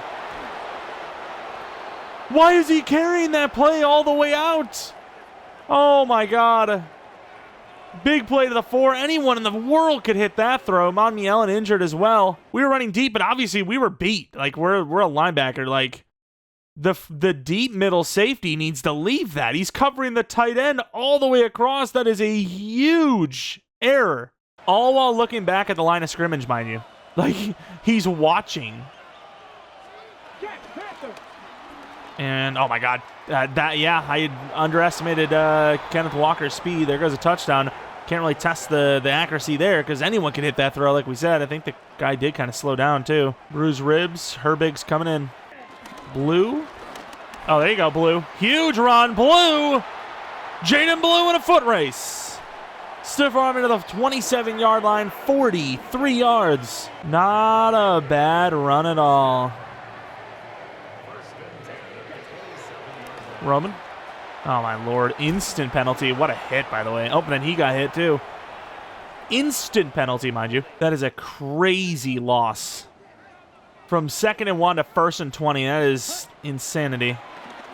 Why is he carrying that play all the way out? Oh, my God. Big play to the 4. Anyone in the world could hit that throw. Monmielen injured as well. We were running deep, but obviously we were beat. Like, we're a linebacker. Like, the deep middle safety needs to leave that. He's covering the tight end all the way across. That is a huge error. All while looking back at the line of scrimmage, mind you. Like, he's watching. And, oh, my God. I underestimated Kenneth Walker's speed. There goes a touchdown. Can't really test the accuracy there because anyone could hit that throw, like we said. I think the guy did kind of slow down, too. Bruised ribs. Herbig's coming in. Blue. Oh, there you go, Blue. Huge run. Blue. Jaden Blue in a foot race. Stiff arm into the 27-yard line. 43 yards. Not a bad run at all. Roman. Oh, my Lord. Instant penalty. What a hit, by the way. Oh, and then he got hit, too. Instant penalty, mind you. That is a crazy loss. From 2nd and 1 to 1st and 20. That is insanity.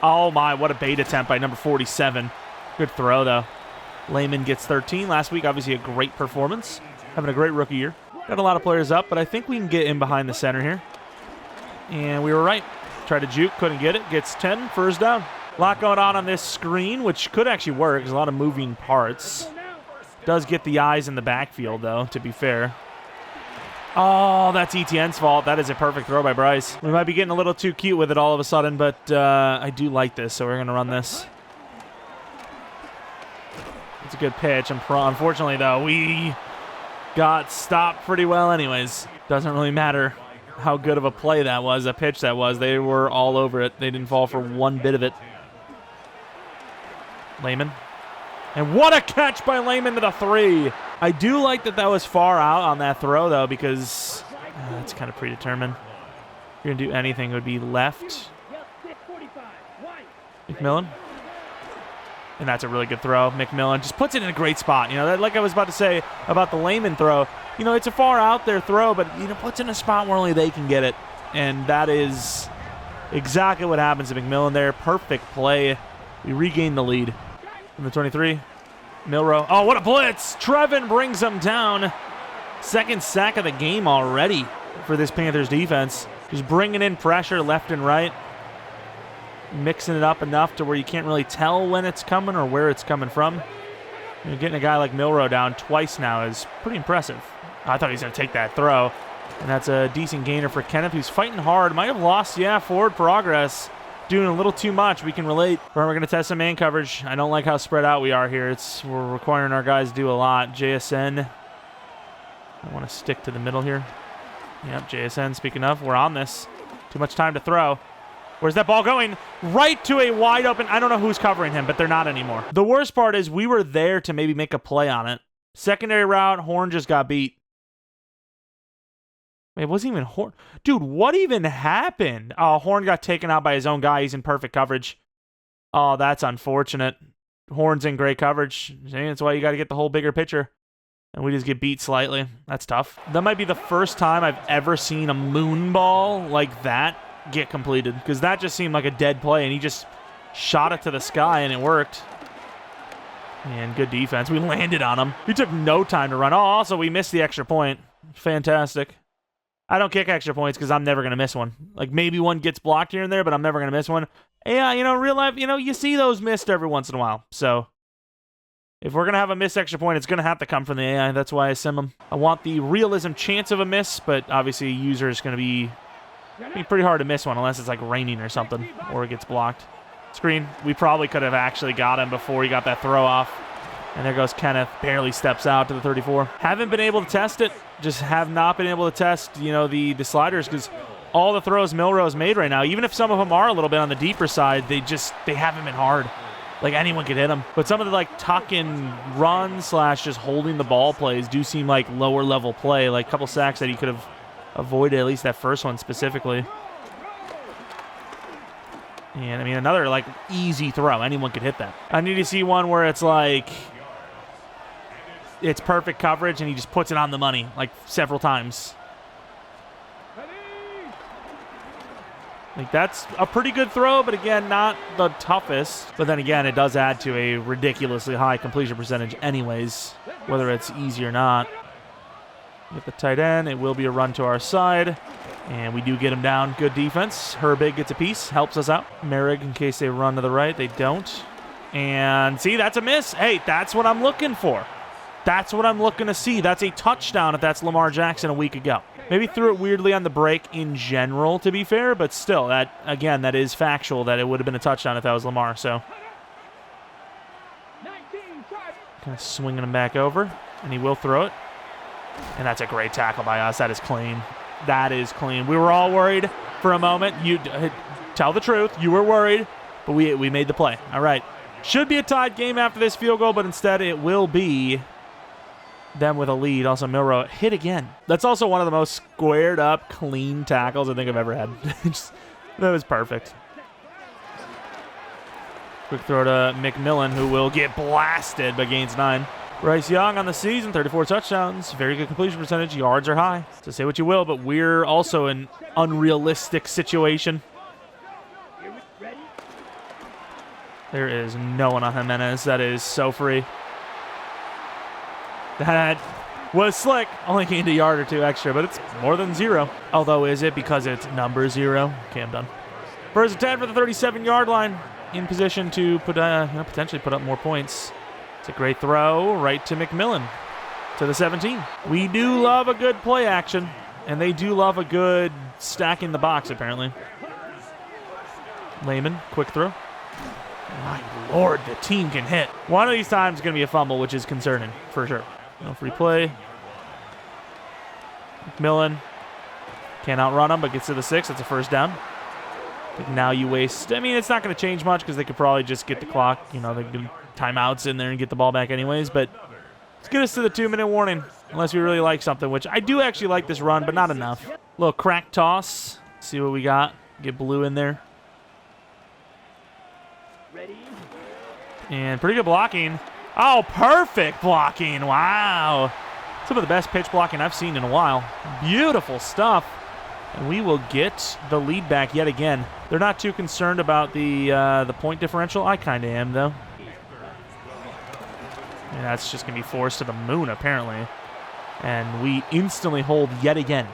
Oh, my. What a bait attempt by number 47. Good throw, though. Lehman gets 13. Last week, obviously, a great performance. Having a great rookie year. Got a lot of players up, but I think we can get in behind the center here. And we were right. Tried to juke. Couldn't get it. Gets 10. First down. A lot going on this screen, which could actually work. There's a lot of moving parts. Does get the eyes in the backfield, though, to be fair. Oh, that's Etienne's fault. That is a perfect throw by Bryce. We might be getting a little too cute with it all of a sudden, but I do like this, so we're going to run this. It's a good pitch. Unfortunately, though, we got stopped pretty well anyways. Doesn't really matter how good of a play that was, a pitch that was. They were all over it. They didn't fall for one bit of it. Lehman. And what a catch by Lehman to the 3. I do like that was far out on that throw, though, because it's kind of predetermined. If you're going to do anything, it would be left. McMillan. And that's a really good throw. McMillan just puts it in a great spot. You know, like I was about to say about the Lehman throw, you know, it's a far out there throw, but, you know, puts it in a spot where only they can get it. And that is exactly what happens to McMillan there. Perfect play. We regain the lead. From the 23. Milroe. Oh, what a blitz. Trevin brings him down. 2nd sack of the game already for this Panthers defense. Just bringing in pressure left and right. Mixing it up enough to where you can't really tell when it's coming or where it's coming from. You know, getting a guy like Milroe down twice now is pretty impressive. I thought he was going to take that throw. And that's a decent gainer for Kenneth, who's fighting hard. Might have lost, forward progress. Doing a little too much. We can relate. We're going to test some man coverage. I don't like how spread out we are here. We're requiring our guys to do a lot. JSN. I want to stick to the middle here. Yep, JSN, speaking of, we're on this. Too much time to throw. Where's that ball going? Right to a wide open. I don't know who's covering him, but they're not anymore. The worst part is we were there to maybe make a play on it. Secondary route, Horn just got beat. It wasn't even Horn. Dude, what even happened? Oh, Horn got taken out by his own guy. He's in perfect coverage. Oh, that's unfortunate. Horn's in great coverage. That's why you got to get the whole bigger picture. And we just get beat slightly. That's tough. That might be the first time I've ever seen a moon ball like that get completed, because that just seemed like a dead play, and he just shot it to the sky, and it worked. And good defense. We landed on him. He took no time to run. Oh, also, we missed the extra point. Fantastic. I don't kick extra points because I'm never going to miss one. Like, maybe one gets blocked here and there, but I'm never going to miss one. Yeah, you know, real life, you know, you see those missed every once in a while. So, if we're going to have a missed extra point, it's going to have to come from the AI. That's why I sim them. I want the realism chance of a miss, but obviously a user is going to be pretty hard to miss one unless it's like raining or something, or it gets blocked. Screen. We probably could have actually got him before he got that throw off. And there goes Kenneth. Barely steps out to the 34. Haven't been able to test it. Just have not been able to test, you know, the sliders, because all the throws Milrose made right now, even if some of them are a little bit on the deeper side, they haven't been hard. Like, anyone could hit them. But some of the, like, tuck and run / just holding the ball plays do seem like lower level play. Like, a couple sacks that he could have avoided, at least that first one specifically. And, I mean, another, like, easy throw. Anyone could hit that. I need to see one where it's, like, it's perfect coverage and he just puts it on the money, like, several times. Like, that's a pretty good throw, but, again, not the toughest. But then, again, it does add to a ridiculously high completion percentage anyways, whether it's easy or not. Get the tight end. It will be a run to our side. And we do get him down. Good defense. Herbig gets a piece. Helps us out. Merrig, in case they run to the right. They don't. And see, that's a miss. Hey, that's what I'm looking for. That's what I'm looking to see. That's a touchdown if that's Lamar Jackson a week ago. Maybe threw it weirdly on the break in general, to be fair. But still, that, again, that is factual that it would have been a touchdown if that was Lamar. So, kind of swinging him back over. And he will throw it. And that's a great tackle by us. That is clean. That is clean. We were all worried for a moment. You tell the truth. You were worried, but we made the play. All right. Should be a tied game after this field goal, but instead it will be them with a lead. Also, Milroe hit again. That's also one of the most squared up, clean tackles I think I've ever had. That was perfect. Quick throw to McMillan, who will get blasted but gains 9. Bryce Young on the season, 34 touchdowns, very good completion percentage, yards are high. So say what you will, but we're also in an unrealistic situation. There is no one on Jimenez. That is so free. That was slick. Only gained a yard or two extra, but it's more than 0. Although, is it because it's number 0? Okay, I'm done. First and 10 for the 37-yard line. In position to potentially put up more points. It's a great throw right to McMillan to the 17. We do love a good play action, and they do love a good stack in the box, apparently. Lehman, quick throw. My Lord, the team can hit. One of these times is going to be a fumble, which is concerning, for sure. No free play. McMillan can't outrun him, but gets to the 6. That's a first down. Now you waste. I mean, it's not going to change much because they could probably just get the clock. You know, they can do timeouts in there and get the ball back anyways. But let's get us to the 2-minute warning, unless we really like something, which I do actually like this run, but not enough. Little crack toss. See what we got. Get Blue in there. And pretty good blocking. Oh, perfect blocking. Wow. Some of the best pitch blocking I've seen in a while. Beautiful stuff. And we will get the lead back yet again. They're not too concerned about the point differential. I kind of am, though. And that's just going to be forced to the moon, apparently. And we instantly hold yet again.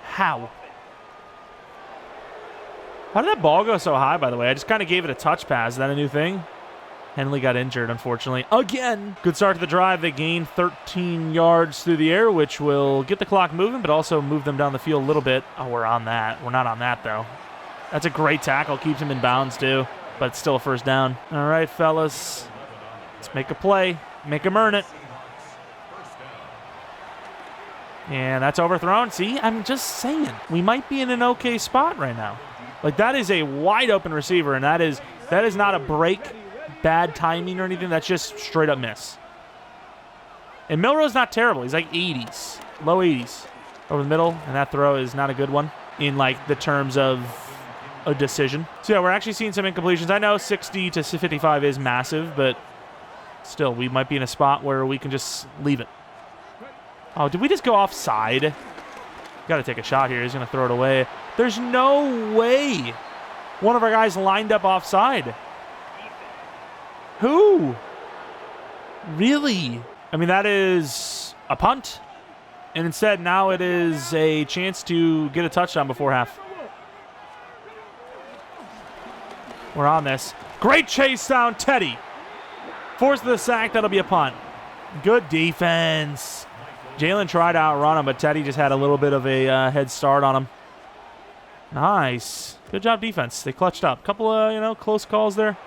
How? How did that ball go so high, by the way? I just kind of gave it a touch pass. Is that a new thing? Henley got injured, unfortunately. Again! Good start to the drive. They gained 13 yards through the air, which will get the clock moving, but also move them down the field a little bit. Oh, we're on that. We're not on that, though. That's a great tackle. Keeps him in bounds, too. But it's still a first down. All right, fellas. Let's make a play. Make them earn it. And that's overthrown. See, I'm just saying. We might be in an okay spot right now. Like, that is a wide-open receiver, and that is not a break, bad timing or anything. That's just straight-up miss. And Milroe's not terrible. He's like 80s, low 80s over the middle, and that throw is not a good one in, like, the terms of a decision. So, yeah, we're actually seeing some incompletions. I know 60 to 55 is massive, but still, we might be in a spot where we can just leave it. Oh, did we just go offside? Got to take a shot here. He's going to throw it away. There's no way one of our guys lined up offside. Who? Really? I mean, that is a punt. And instead, now it is a chance to get a touchdown before half. We're on this. Great chase down, Teddy. Force the sack. That'll be a punt. Good defense. Jalen tried to outrun him, but Teddy just had a little bit of a head start on him. Nice. Good job, defense. They clutched up. Couple of, close calls there.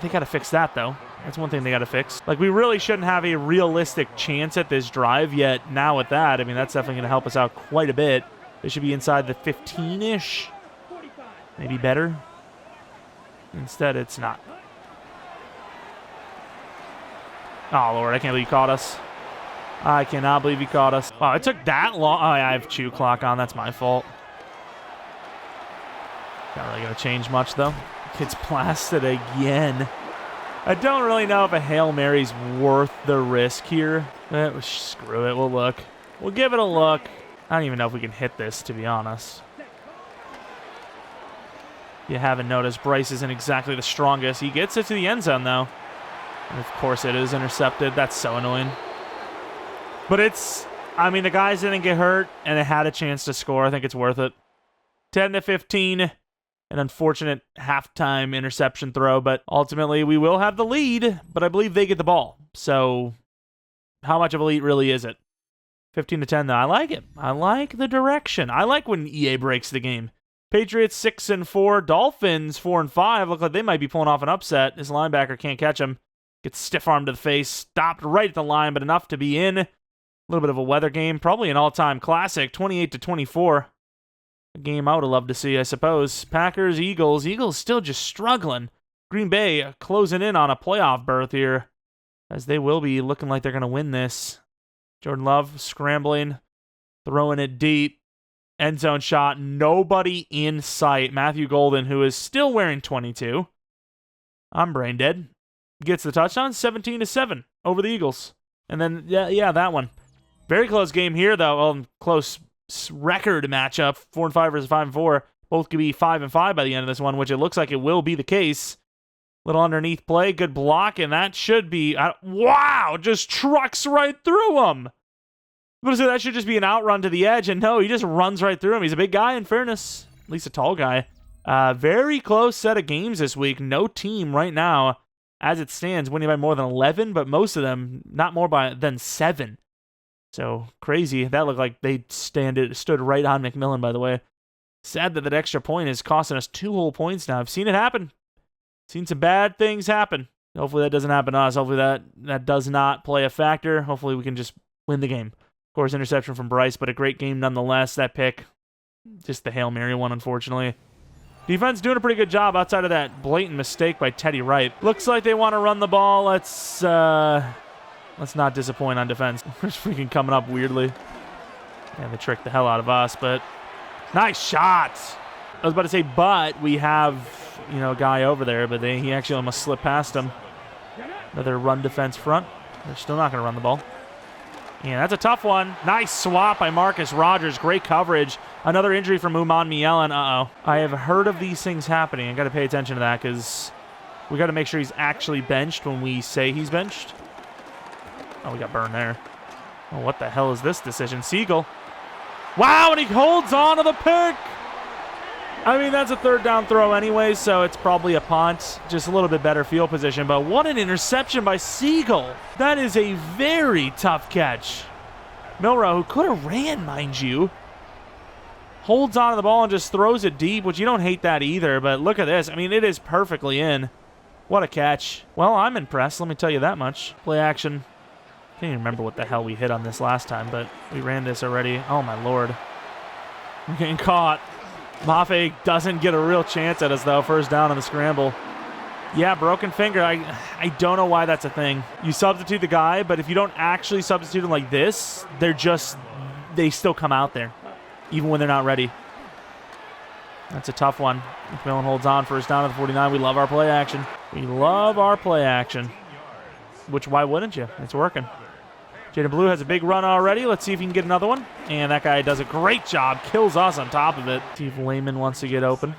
They got to fix that, though. That's one thing they got to fix. Like, we really shouldn't have a realistic chance at this drive, yet now with that, I mean, that's definitely going to help us out quite a bit. They should be inside the 15-ish. Maybe better. Instead, it's not. Oh, Lord, I can't believe he caught us. I cannot believe he caught us. Wow, it took that long. Oh, yeah, I have chew clock on. That's my fault. Not really going to change much, though. Gets blasted again. I don't really know if a Hail Mary's worth the risk here. Screw it. We'll look. We'll give it a look. I don't even know if we can hit this, to be honest. You haven't noticed, Bryce isn't exactly the strongest. He gets it to the end zone, though. And of course, it is intercepted. That's so annoying. But it's, I mean, the guys didn't get hurt, and it had a chance to score. I think it's worth it. 10-15. An unfortunate halftime interception throw, but ultimately we will have the lead, but I believe they get the ball. So how much of a lead really is it? 15-10, though. I like it. I like the direction. I like when EA breaks the game. Patriots 6-4. Dolphins 4-5. Look like they might be pulling off an upset. This linebacker can't catch him. Gets stiff-armed to the face. Stopped right at the line, but enough to be in. A little bit of a weather game. Probably an all-time classic. 28-24. A game I would have loved to see, I suppose. Packers, Eagles. Eagles still just struggling. Green Bay closing in on a playoff berth here, as they will be looking like they're going to win this. Jordan Love scrambling, throwing it deep. End zone shot. Nobody in sight. Matthew Golden, who is still wearing 22. I'm brain dead. Gets the touchdown. 17-7 over the Eagles. And then, yeah, that one. Very close game here, though. Close record matchup. 4-5 versus 5-4. Both could be 5-5 by the end of this one, which it looks like it will be the case. Little underneath play. Good block, and that should be... wow! Just trucks right through him! I'm going to say that should just be an outrun to the edge, and no, he just runs right through him. He's a big guy, in fairness. At least a tall guy. Very close set of games this week. No team right now, as it stands, winning by more than 11, but most of them not more than 7. So, crazy. That looked like they stood right on McMillan, by the way. Sad that extra point is costing us 2 whole points now. I've seen it happen. Seen some bad things happen. Hopefully that doesn't happen to us. Hopefully that does not play a factor. Hopefully we can just win the game. Of course, interception from Bryce, but a great game nonetheless. That pick, just the Hail Mary one, unfortunately. Defense doing a pretty good job outside of that blatant mistake by Teddy Wright. Looks like they want to run the ball. Let's not disappoint on defense. We're just freaking coming up weirdly. And they tricked the hell out of us, but nice shot. I was about to say, but we have, a guy over there, but he actually almost slipped past him. Another run defense front. They're still not going to run the ball. Yeah, that's a tough one. Nice swap by Marcus Rogers. Great coverage. Another injury from Uman Mielen. Uh-oh. I have heard of these things happening. I got to pay attention to that because we got to make sure he's actually benched when we say he's benched. Oh, we got burned there. Oh, what the hell is this decision? Siegel. Wow, and he holds on to the pick. I mean, that's a third down throw anyway, so it's probably a punt. Just a little bit better field position, but what an interception by Siegel. That is a very tough catch. Milrow, who could have ran, mind you, holds on to the ball and just throws it deep, which you don't hate that either, but look at this. I mean, it is perfectly in. What a catch. Well, I'm impressed, let me tell you that much. Play action. Can't even remember what the hell we hit on this last time, but we ran this already. Oh, my Lord. We're getting caught. Mafe doesn't get a real chance at us, though. First down on the scramble. Yeah, broken finger. I don't know why that's a thing. You substitute the guy, but if you don't actually substitute him like this, they still come out there, even when they're not ready. That's a tough one. McMillan holds on. First down at the 49. We love our play action. We love our play action. which why wouldn't you? It's working. Jaden Blue has a big run already. Let's see if he can get another one. And that guy does a great job. Kills us on top of it. See if Lehman wants to get open.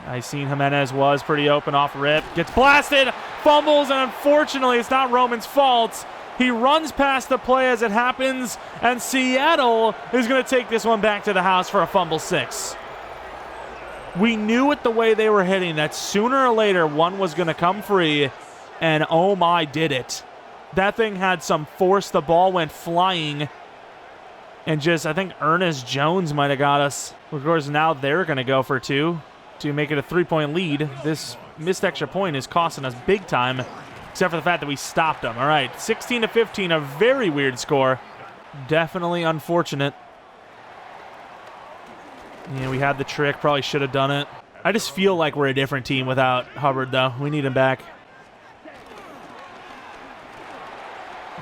I seen Jimenez was pretty open off rip. Gets blasted. Fumbles, and unfortunately, it's not Roman's fault. He runs past the play as it happens, and Seattle is going to take this one back to the house for a fumble 6. We knew it the way they were hitting that sooner or later one was going to come free. And oh my, did it. That thing had some force. The ball went flying. And just, I think Ernest Jones might have got us. Of course, now they're going to go for 2 to make it a 3-point lead. This missed extra point is costing us big time, except for the fact that we stopped them. All right, 16-15, a very weird score. Definitely unfortunate. Yeah, we had the trick. Probably should have done it. I just feel like we're a different team without Hubbard, though. We need him back.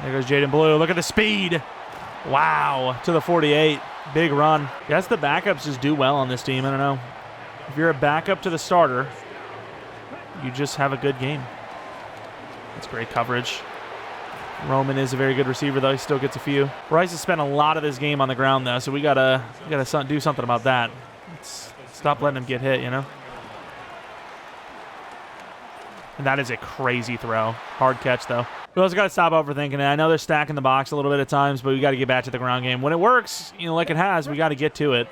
There goes Jaden Blue. Look at the speed. Wow. To the 48. Big run. I guess the backups just do well on this team. I don't know. If you're a backup to the starter, you just have a good game. That's great coverage. Roman is a very good receiver, though. He still gets a few. Rice has spent a lot of this game on the ground, though, so we gotta do something about that. Let's stop letting him get hit, you know? And that is a crazy throw. Hard catch, though. We also got to stop overthinking it. I know they're stacking the box a little bit at times, but we got to get back to the ground game. When it works, you know, like it has, we got to get to it.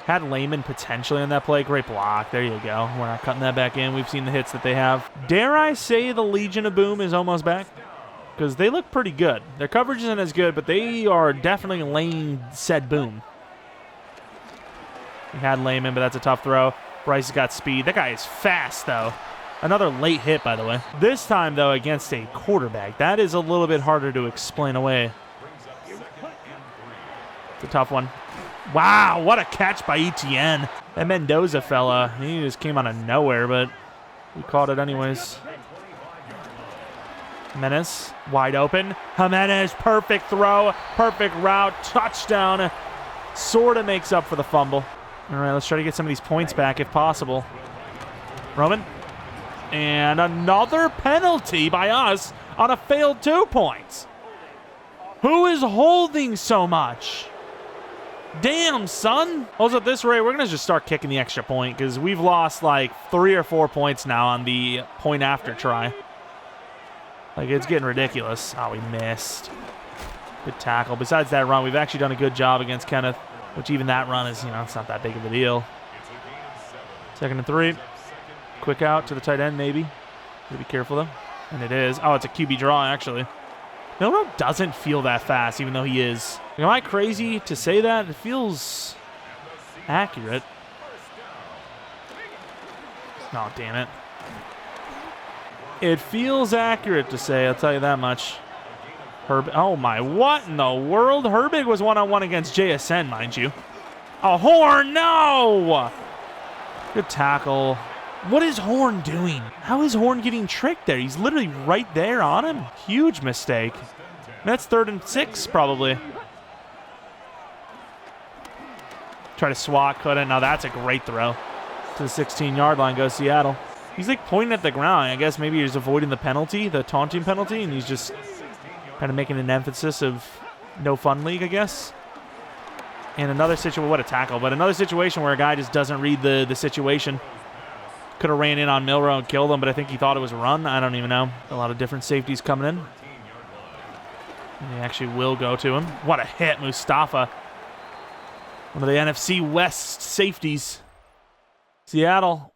Had Lehman potentially on that play. Great block. There you go. We're not cutting that back in. We've seen the hits that they have. Dare I say the Legion of Boom is almost back? Because they look pretty good. Their coverage isn't as good, but they are definitely laying said boom. We had Lehman, but that's a tough throw. Bryce has got speed. That guy is fast, though. Another late hit, by the way. This time, though, against a quarterback. That is a little bit harder to explain away. It's a tough one. Wow, what a catch by Etienne. That Mendoza fella, he just came out of nowhere, but we caught it anyways. Jimenez, wide open. Jimenez, perfect throw, perfect route, touchdown. Sort of makes up for the fumble. All right, let's try to get some of these points back if possible. Roman. And another penalty by us on a failed 2 points. Who is holding so much? Damn, son. Also, at this rate, we're going to just start kicking the extra point because we've lost like 3 or 4 points now on the point after try. Like, it's getting ridiculous. Oh, we missed. Good tackle. Besides that run, we've actually done a good job against Kenneth, which even that run is, you know, it's not that big of a deal. 2nd and 3. Quick out to the tight end, maybe. Gotta be careful, though. And it is. Oh, it's a QB draw, actually. Milrow doesn't feel that fast, even though he is. Am I crazy to say that? It feels accurate. Oh, damn it. It feels accurate to say, I'll tell you that much. Oh, my. What in the world? Herbig was one-on-one against JSN, mind you. A Horn, no! Good tackle. What is Horn doing? How is Horn getting tricked there? He's literally right there on him. Huge mistake. That's 3rd and 6, probably. Try to swat, couldn't. Now that's a great throw. To the 16-yard line goes Seattle. He's like pointing at the ground. I guess maybe he's avoiding the penalty, the taunting penalty, and he's just kind of making an emphasis of no fun league, I guess. And another situation, what a tackle, but another situation where a guy just doesn't read the situation. Could have ran in on Milrow and killed him, but I think he thought it was a run. I don't even know. A lot of different safeties coming in. And he actually will go to him. What a hit, Mustafa. One of the NFC West safeties. Seattle,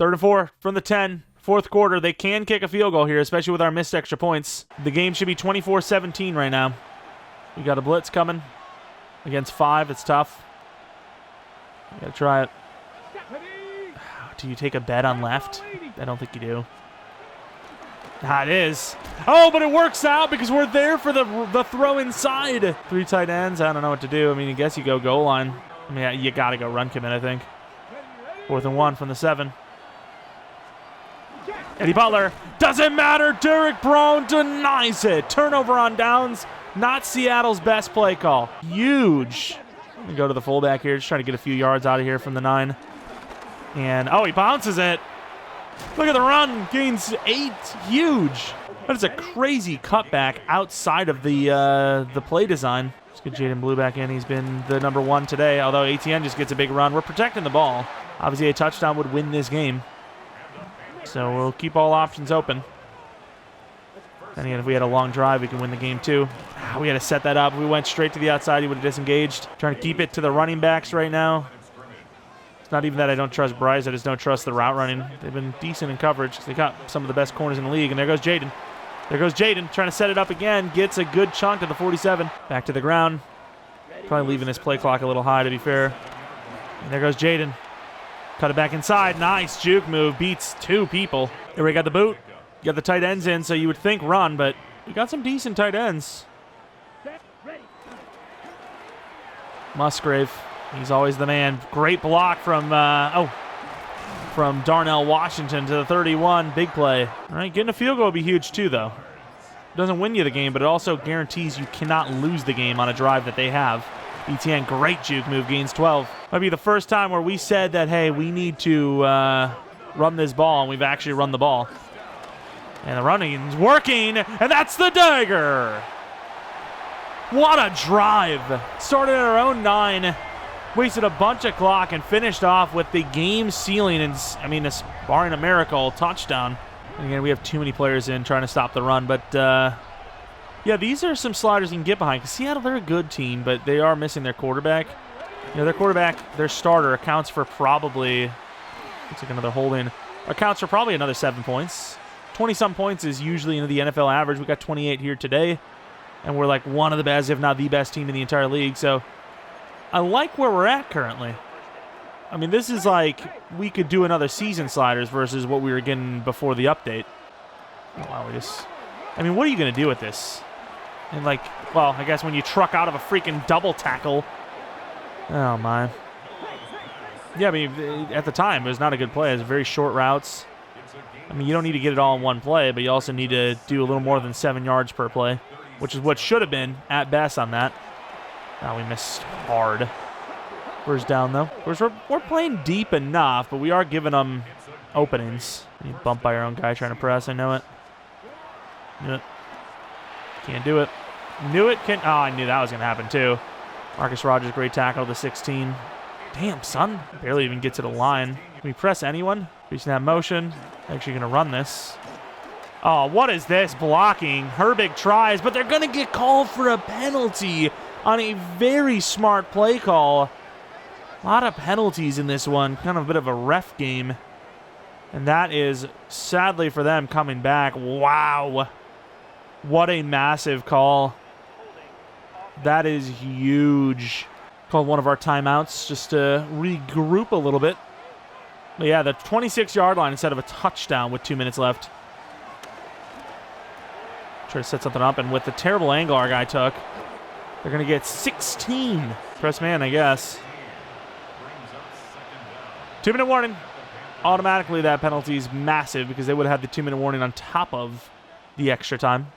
3rd and 4 from the 10. 4th quarter. They can kick a field goal here, especially with our missed extra points. The game should be 24-17 right now. We got a blitz coming. Against 5, it's tough. You got to try it. Do you take a bet on left? I don't think you do. Ah, it is. Oh, but it works out because we're there for the throw inside. 3 tight ends. I don't know what to do. I mean, I guess you go goal line. I mean, you got to go run commit, I think. 4th and 1 from the 7. Eddie Butler. Doesn't matter. Derek Brown denies it. Turnover on downs. Not Seattle's best play call. Huge. Let me go to the fullback here. Just trying to get a few yards out of here from the 9. And, oh, he bounces it. Look at the run. Gains 8. Huge. That is a crazy cutback outside of the play design. Let's get Jaden Blue back in. He's been the number 1 today, although ATN just gets a big run. We're protecting the ball. Obviously, a touchdown would win this game. So we'll keep all options open. And again, if we had a long drive, we can win the game too. We had to set that up. If we went straight to the outside, he would have disengaged. Trying to keep it to the running backs right now. It's not even that I don't trust Bryce. I just don't trust the route running. They've been decent in coverage. They got some of the best corners in the league. And there goes Jaden. There goes Jaden trying to set it up again. Gets a good chunk to the 47. Back to the ground. Probably leaving this play clock a little high, to be fair. And there goes Jaden. Cut it back inside. Nice juke move. Beats 2 people. There we got the boot. You got the tight ends in, so you would think run, but we got some decent tight ends. Musgrave. He's always the man. Great block from Darnell Washington to the 31. Big play. All right, getting a field goal would be huge too, though. It doesn't win you the game, but it also guarantees you cannot lose the game on a drive that they have. ETN, great juke move, gains 12. Might be the first time where we said that, hey, we need to run this ball, and we've actually run the ball. And the running's working, and that's the dagger. What a drive. Started at our own 9, wasted a bunch of clock, and finished off with the game sealing, and I mean, barring a miracle, touchdown. And again, we have too many players in trying to stop the run, but yeah, these are some sliders you can get behind. Because Seattle, they're a good team, but they are missing their quarterback. You know, their quarterback, their starter, accounts for probably, looks like another holding, accounts for probably another 7 points. 20-some points is usually the NFL average. We got 28 here today, and we're like one of the best, if not the best team in the entire league. So I like where we're at currently. I mean, this is like we could do another season sliders versus what we were getting before the update. Oh, wow, I mean, what are you going to do with this? And like, well, I guess when you truck out of a freaking double tackle. Oh, my. Yeah, I mean, at the time, it was not a good play. It was very short routes. I mean, you don't need to get it all in one play, but you also need to do a little more than 7 yards per play, which is what should have been at best on that. Oh, we missed hard. First down, though. Of course, we're playing deep enough, but we are giving them openings. You bump by your own guy trying to press. I know it. Knew it. Can't do it. Knew it. Oh, I knew that was going to happen, too. Marcus Rogers, great tackle to 16. Damn, son. Barely even get to the line. Can we press anyone? Pre-snap motion. Actually going to run this. Oh, what is this? Blocking. Herbig tries, but they're going to get called for a penalty on a very smart play call. A lot of penalties in this one. Kind of a bit of a ref game. And that is, sadly for them, coming back. Wow. What a massive call. That is huge. Called one of our timeouts just to regroup a little bit. But yeah, the 26-yard line instead of a touchdown with 2 minutes left. Try to set something up, and with the terrible angle our guy took, they're going to get 16. Press man, I guess. 2-minute warning. Automatically, that penalty is massive because they would have had the 2-minute warning on top of the extra time.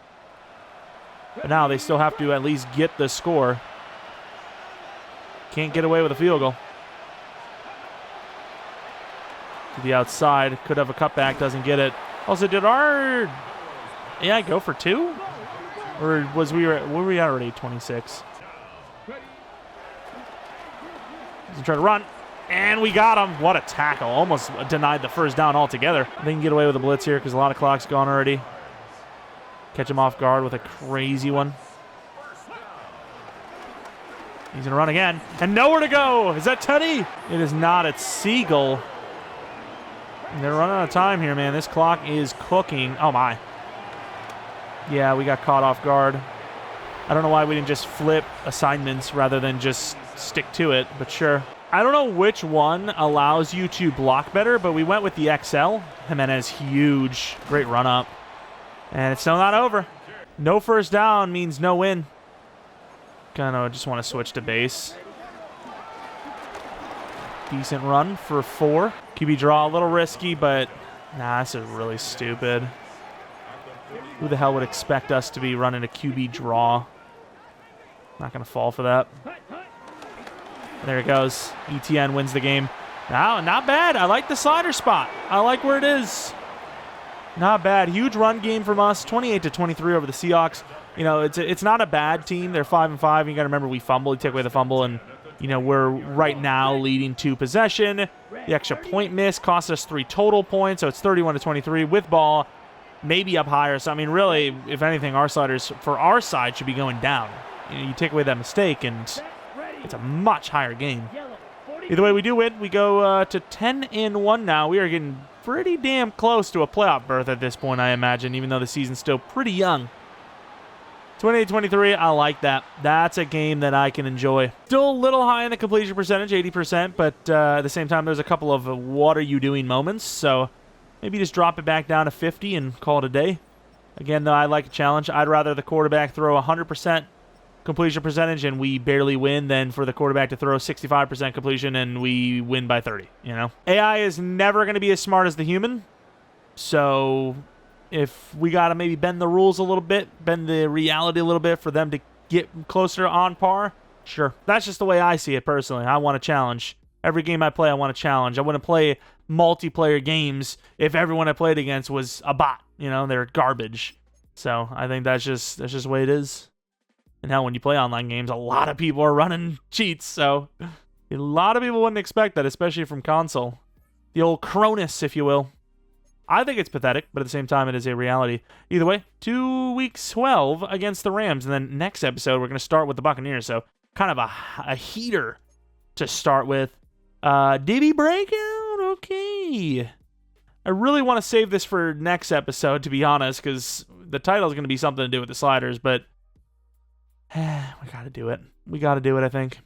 But now they still have to at least get the score. Can't get away with a field goal. To the outside. Could have a cutback. Doesn't get it. Also, did our AI go for 2? Or were we already 26? He's trying to run. And we got him. What a tackle. Almost denied the first down altogether. They can get away with a blitz here because a lot of clock's gone already. Catch him off guard with a crazy one. He's going to run again. And nowhere to go. Is that Teddy? It is not. It's Siegel. And they're running out of time here, man. This clock is cooking. Oh, my. Yeah, we got caught off guard. I don't know why we didn't just flip assignments rather than just stick to it, but sure. I don't know which one allows you to block better, but we went with the XL. Jimenez, huge. Great run up. And it's still not over. No first down means no win. Kind of just want to switch to base. Decent run for 4. QB draw, a little risky, but nah, this is really stupid. Who the hell would expect us to be running a QB draw? Not going to fall for that. There it goes. ETN wins the game. Now, not bad. I like the slider spot. I like where it is. Not bad. Huge run game from us. 28-23 over the Seahawks. You know, it's not a bad team. They're 5-5. You got to remember we fumbled. We take away the fumble, and you know we're right now leading 2 possession. The extra point miss cost us 3 total points, so it's 31-23 with ball, maybe up higher. So I mean, really, if anything, our sliders for our side should be going down. You take away that mistake, and it's a much higher game. Either way, we do win. We go to 10-1 now. We are getting pretty damn close to a playoff berth at this point, I imagine, even though the season's still pretty young. 28-23, I like that. That's a game that I can enjoy. Still a little high in the completion percentage, 80%, but at the same time, there's a couple of what are you doing moments, so maybe just drop it back down to 50 and call it a day. Again, though, I like a challenge. I'd rather the quarterback throw 100% completion percentage and we barely win than for the quarterback to throw 65% completion and we win by 30, you know? AI is never going to be as smart as the human, so if we got to maybe bend the rules a little bit, bend the reality a little bit for them to get closer on par, sure. That's just the way I see it personally. I want a challenge. Every game I play, I want a challenge. I wouldn't play multiplayer games if everyone I played against was a bot. You know, they're garbage. So I think that's just the way it is. And now when you play online games, a lot of people are running cheats, so a lot of people wouldn't expect that, especially from console. The old Cronus, if you will. I think it's pathetic, but at the same time, it is a reality. Either way, 2 weeks 12 against the Rams, and then next episode, we're going to start with the Buccaneers, so kind of a heater to start with. DB breakout, okay. I really want to save this for next episode, to be honest, because the title is going to be something to do with the sliders, but we got to do it. We got to do it, I think.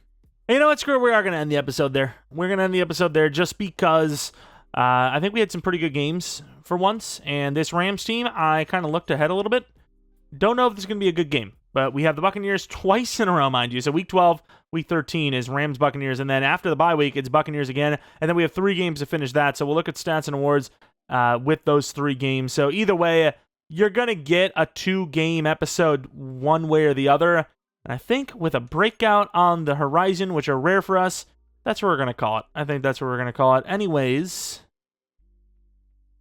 And you know what? Screw it. We are going to end the episode there. We're going to end the episode there just because I think we had some pretty good games for once. And this Rams team, I kind of looked ahead a little bit. Don't know if this is going to be a good game. But we have the Buccaneers twice in a row, mind you. So week 12, week 13 is Rams-Buccaneers. And then after the bye week, it's Buccaneers again. And then we have 3 games to finish that. So we'll look at stats and awards with those 3 games. So either way, you're going to get a 2-game episode one way or the other. And I think with a breakout on the horizon, which are rare for us, that's what we're going to call it. I think that's what we're going to call it. Anyways,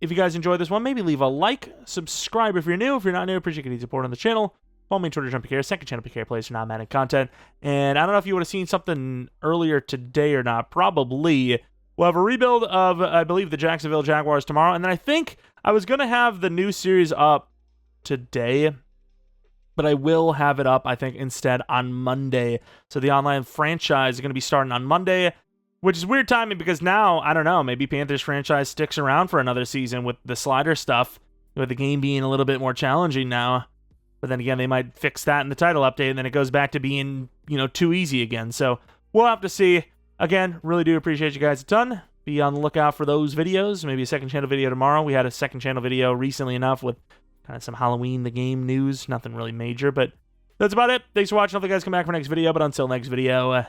if you guys enjoyed this one, maybe leave a like, subscribe if you're new. If you're not new, appreciate your support on the channel. Follow me on Twitter, Jeromepkr, second channel PK plays for non-Madden content. And I don't know if you would have seen something earlier today or not. Probably. We'll have a rebuild of, I believe, the Jacksonville Jaguars tomorrow. And then I think I was going to have the new series up today, but I will have it up, I think, instead on Monday. So the online franchise is going to be starting on Monday, which is weird timing because now, I don't know, maybe Panthers franchise sticks around for another season with the slider stuff, with the game being a little bit more challenging now. But then again, they might fix that in the title update, and then it goes back to being, you know, too easy again. So we'll have to see. Again, really do appreciate you guys a ton. Be on the lookout for those videos. Maybe a second channel video tomorrow. We had a second channel video recently enough with kind of some Halloween the game news. Nothing really major, but that's about it. Thanks for watching. Hopefully you guys come back for next video. But until next video,